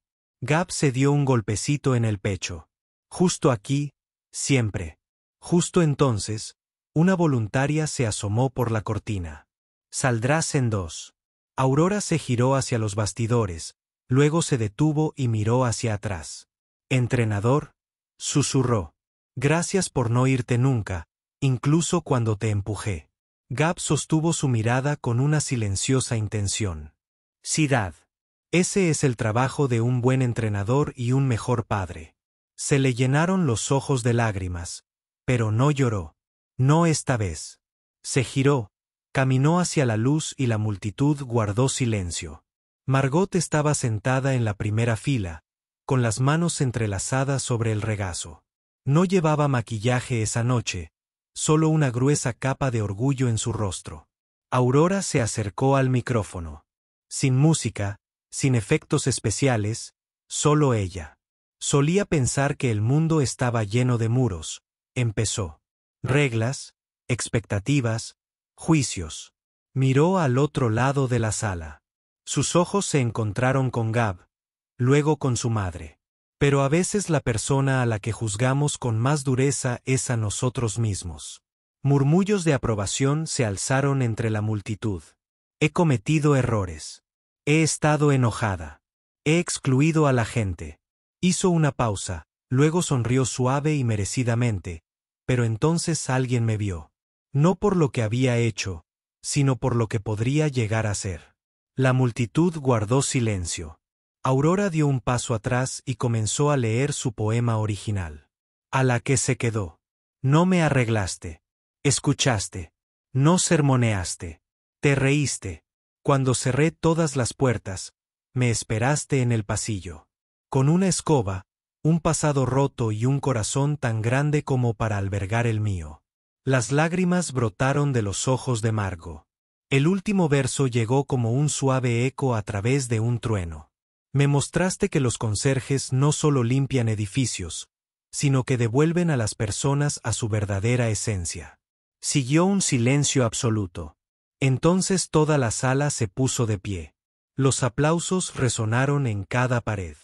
Gab se dio un golpecito en el pecho. Justo aquí, siempre. Justo entonces, una voluntaria se asomó por la cortina. Saldrás en 2. Aurora se giró hacia los bastidores, luego se detuvo y miró hacia atrás. Entrenador, susurró. Gracias por no irte nunca, incluso cuando te empujé. Gab sostuvo su mirada con una silenciosa intención. Sí, Dad. Ese es el trabajo de un buen entrenador y un mejor padre. Se le llenaron los ojos de lágrimas, pero no lloró. No esta vez. Se giró, caminó hacia la luz y la multitud guardó silencio. Margot estaba sentada en la primera fila, con las manos entrelazadas sobre el regazo. No llevaba maquillaje esa noche, solo una gruesa capa de orgullo en su rostro. Aurora se acercó al micrófono. Sin música, sin efectos especiales, solo ella. Solía pensar que el mundo estaba lleno de muros, empezó. Reglas, expectativas, juicios. Miró al otro lado de la sala. Sus ojos se encontraron con Gab, luego con su madre. Pero a veces la persona a la que juzgamos con más dureza es a nosotros mismos. Murmullos de aprobación se alzaron entre la multitud. He cometido errores. He estado enojada. He excluido a la gente. Hizo una pausa, luego sonrió suave y merecidamente, pero entonces alguien me vio. No por lo que había hecho, sino por lo que podría llegar a ser. La multitud guardó silencio. Aurora dio un paso atrás y comenzó a leer su poema original. A la que se quedó. No me arreglaste. Escuchaste. No sermoneaste. Te reíste. Cuando cerré todas las puertas, me esperaste en el pasillo. Con una escoba, un pasado roto y un corazón tan grande como para albergar el mío. Las lágrimas brotaron de los ojos de Margot. El último verso llegó como un suave eco a través de un trueno. Me mostraste que los conserjes no solo limpian edificios, sino que devuelven a las personas a su verdadera esencia. Siguió un silencio absoluto. Entonces toda la sala se puso de pie. Los aplausos resonaron en cada pared.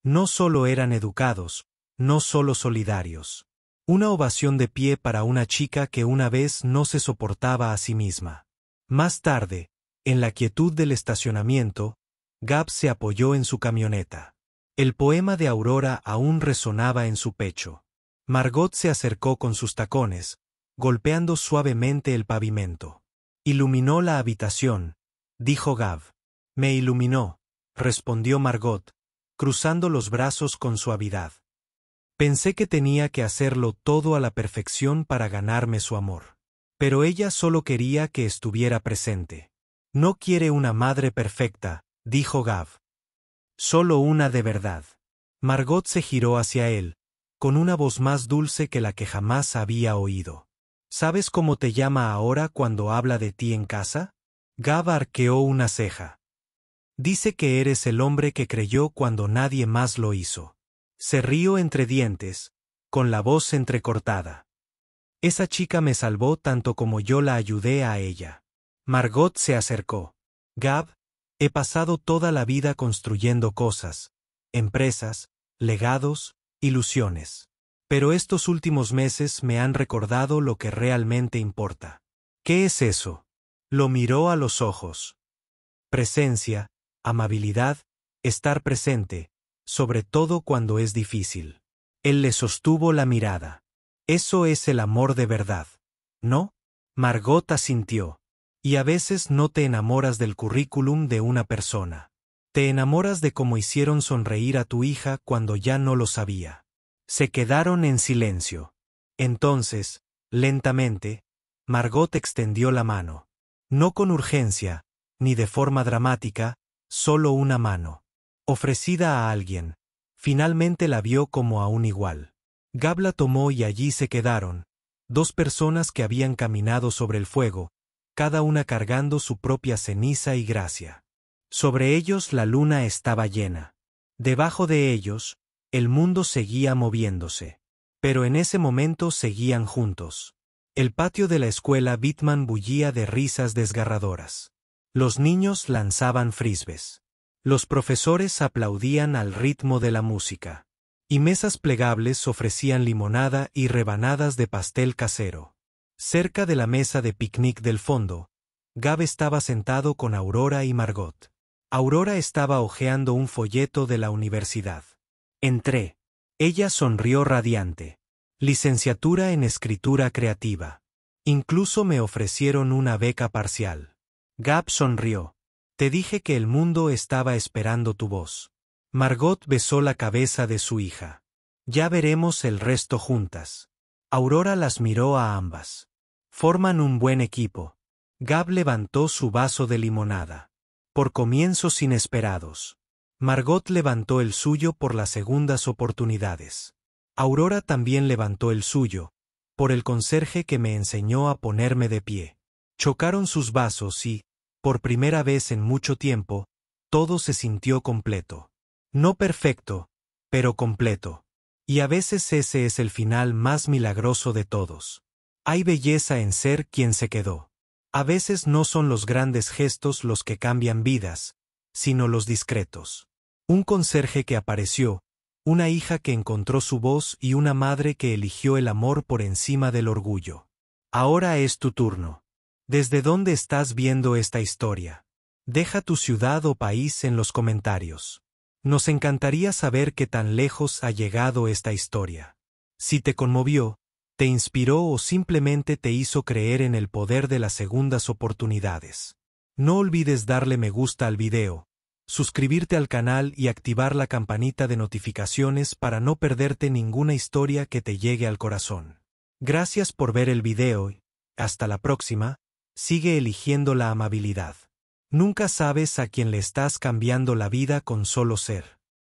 No solo eran educados, no solo solidarios. Una ovación de pie para una chica que una vez no se soportaba a sí misma. Más tarde, en la quietud del estacionamiento, Gab se apoyó en su camioneta. El poema de Aurora aún resonaba en su pecho. Margot se acercó con sus tacones, golpeando suavemente el pavimento. Iluminó la habitación, dijo Gab. Me iluminó, respondió Margot, cruzando los brazos con suavidad. Pensé que tenía que hacerlo todo a la perfección para ganarme su amor. Pero ella solo quería que estuviera presente. No quiere una madre perfecta, dijo Gab. Solo una de verdad. Margot se giró hacia él, con una voz más dulce que la que jamás había oído. ¿Sabes cómo te llama ahora cuando habla de ti en casa? Gab arqueó una ceja. Dice que eres el hombre que creyó cuando nadie más lo hizo. Se rió entre dientes, con la voz entrecortada. Esa chica me salvó tanto como yo la ayudé a ella. Margot se acercó. Gab, he pasado toda la vida construyendo cosas, empresas, legados, ilusiones. Pero estos últimos meses me han recordado lo que realmente importa. ¿Qué es eso? Lo miró a los ojos. Presencia, amabilidad, estar presente, sobre todo cuando es difícil. Él le sostuvo la mirada. Eso es el amor de verdad, ¿no? Margot asintió. Y a veces no te enamoras del currículum de una persona. Te enamoras de cómo hicieron sonreír a tu hija cuando ya no lo sabía. Se quedaron en silencio. Entonces, lentamente, Margot extendió la mano. No con urgencia, ni de forma dramática, solo una mano. Ofrecida a alguien. Finalmente la vio como a un igual. Gab la tomó y allí se quedaron, dos personas que habían caminado sobre el fuego, cada una cargando su propia ceniza y gracia. Sobre ellos la luna estaba llena. Debajo de ellos, el mundo seguía moviéndose. Pero en ese momento seguían juntos. El patio de la escuela Whitman bullía de risas desgarradoras. Los niños lanzaban frisbees. Los profesores aplaudían al ritmo de la música. Y mesas plegables ofrecían limonada y rebanadas de pastel casero. Cerca de la mesa de picnic del fondo, Gab estaba sentado con Aurora y Margot. Aurora estaba hojeando un folleto de la universidad. Entré. Ella sonrió radiante. Licenciatura en escritura creativa. Incluso me ofrecieron una beca parcial. Gab sonrió. Te dije que el mundo estaba esperando tu voz. Margot besó la cabeza de su hija. Ya veremos el resto juntas. Aurora las miró a ambas. Forman un buen equipo. Gab levantó su vaso de limonada. Por comienzos inesperados. Margot levantó el suyo por las segundas oportunidades. Aurora también levantó el suyo, por el conserje que me enseñó a ponerme de pie. Chocaron sus vasos y, por primera vez en mucho tiempo, todo se sintió completo. No perfecto, pero completo. Y a veces ese es el final más milagroso de todos. Hay belleza en ser quien se quedó. A veces no son los grandes gestos los que cambian vidas, sino los discretos. Un conserje que apareció, una hija que encontró su voz y una madre que eligió el amor por encima del orgullo. Ahora es tu turno. ¿Desde dónde estás viendo esta historia? Deja tu ciudad o país en los comentarios. Nos encantaría saber qué tan lejos ha llegado esta historia. Si te conmovió, te inspiró o simplemente te hizo creer en el poder de las segundas oportunidades. No olvides darle me gusta al video, suscribirte al canal y activar la campanita de notificaciones para no perderte ninguna historia que te llegue al corazón. Gracias por ver el video y, hasta la próxima, sigue eligiendo la amabilidad. Nunca sabes a quién le estás cambiando la vida con solo ser.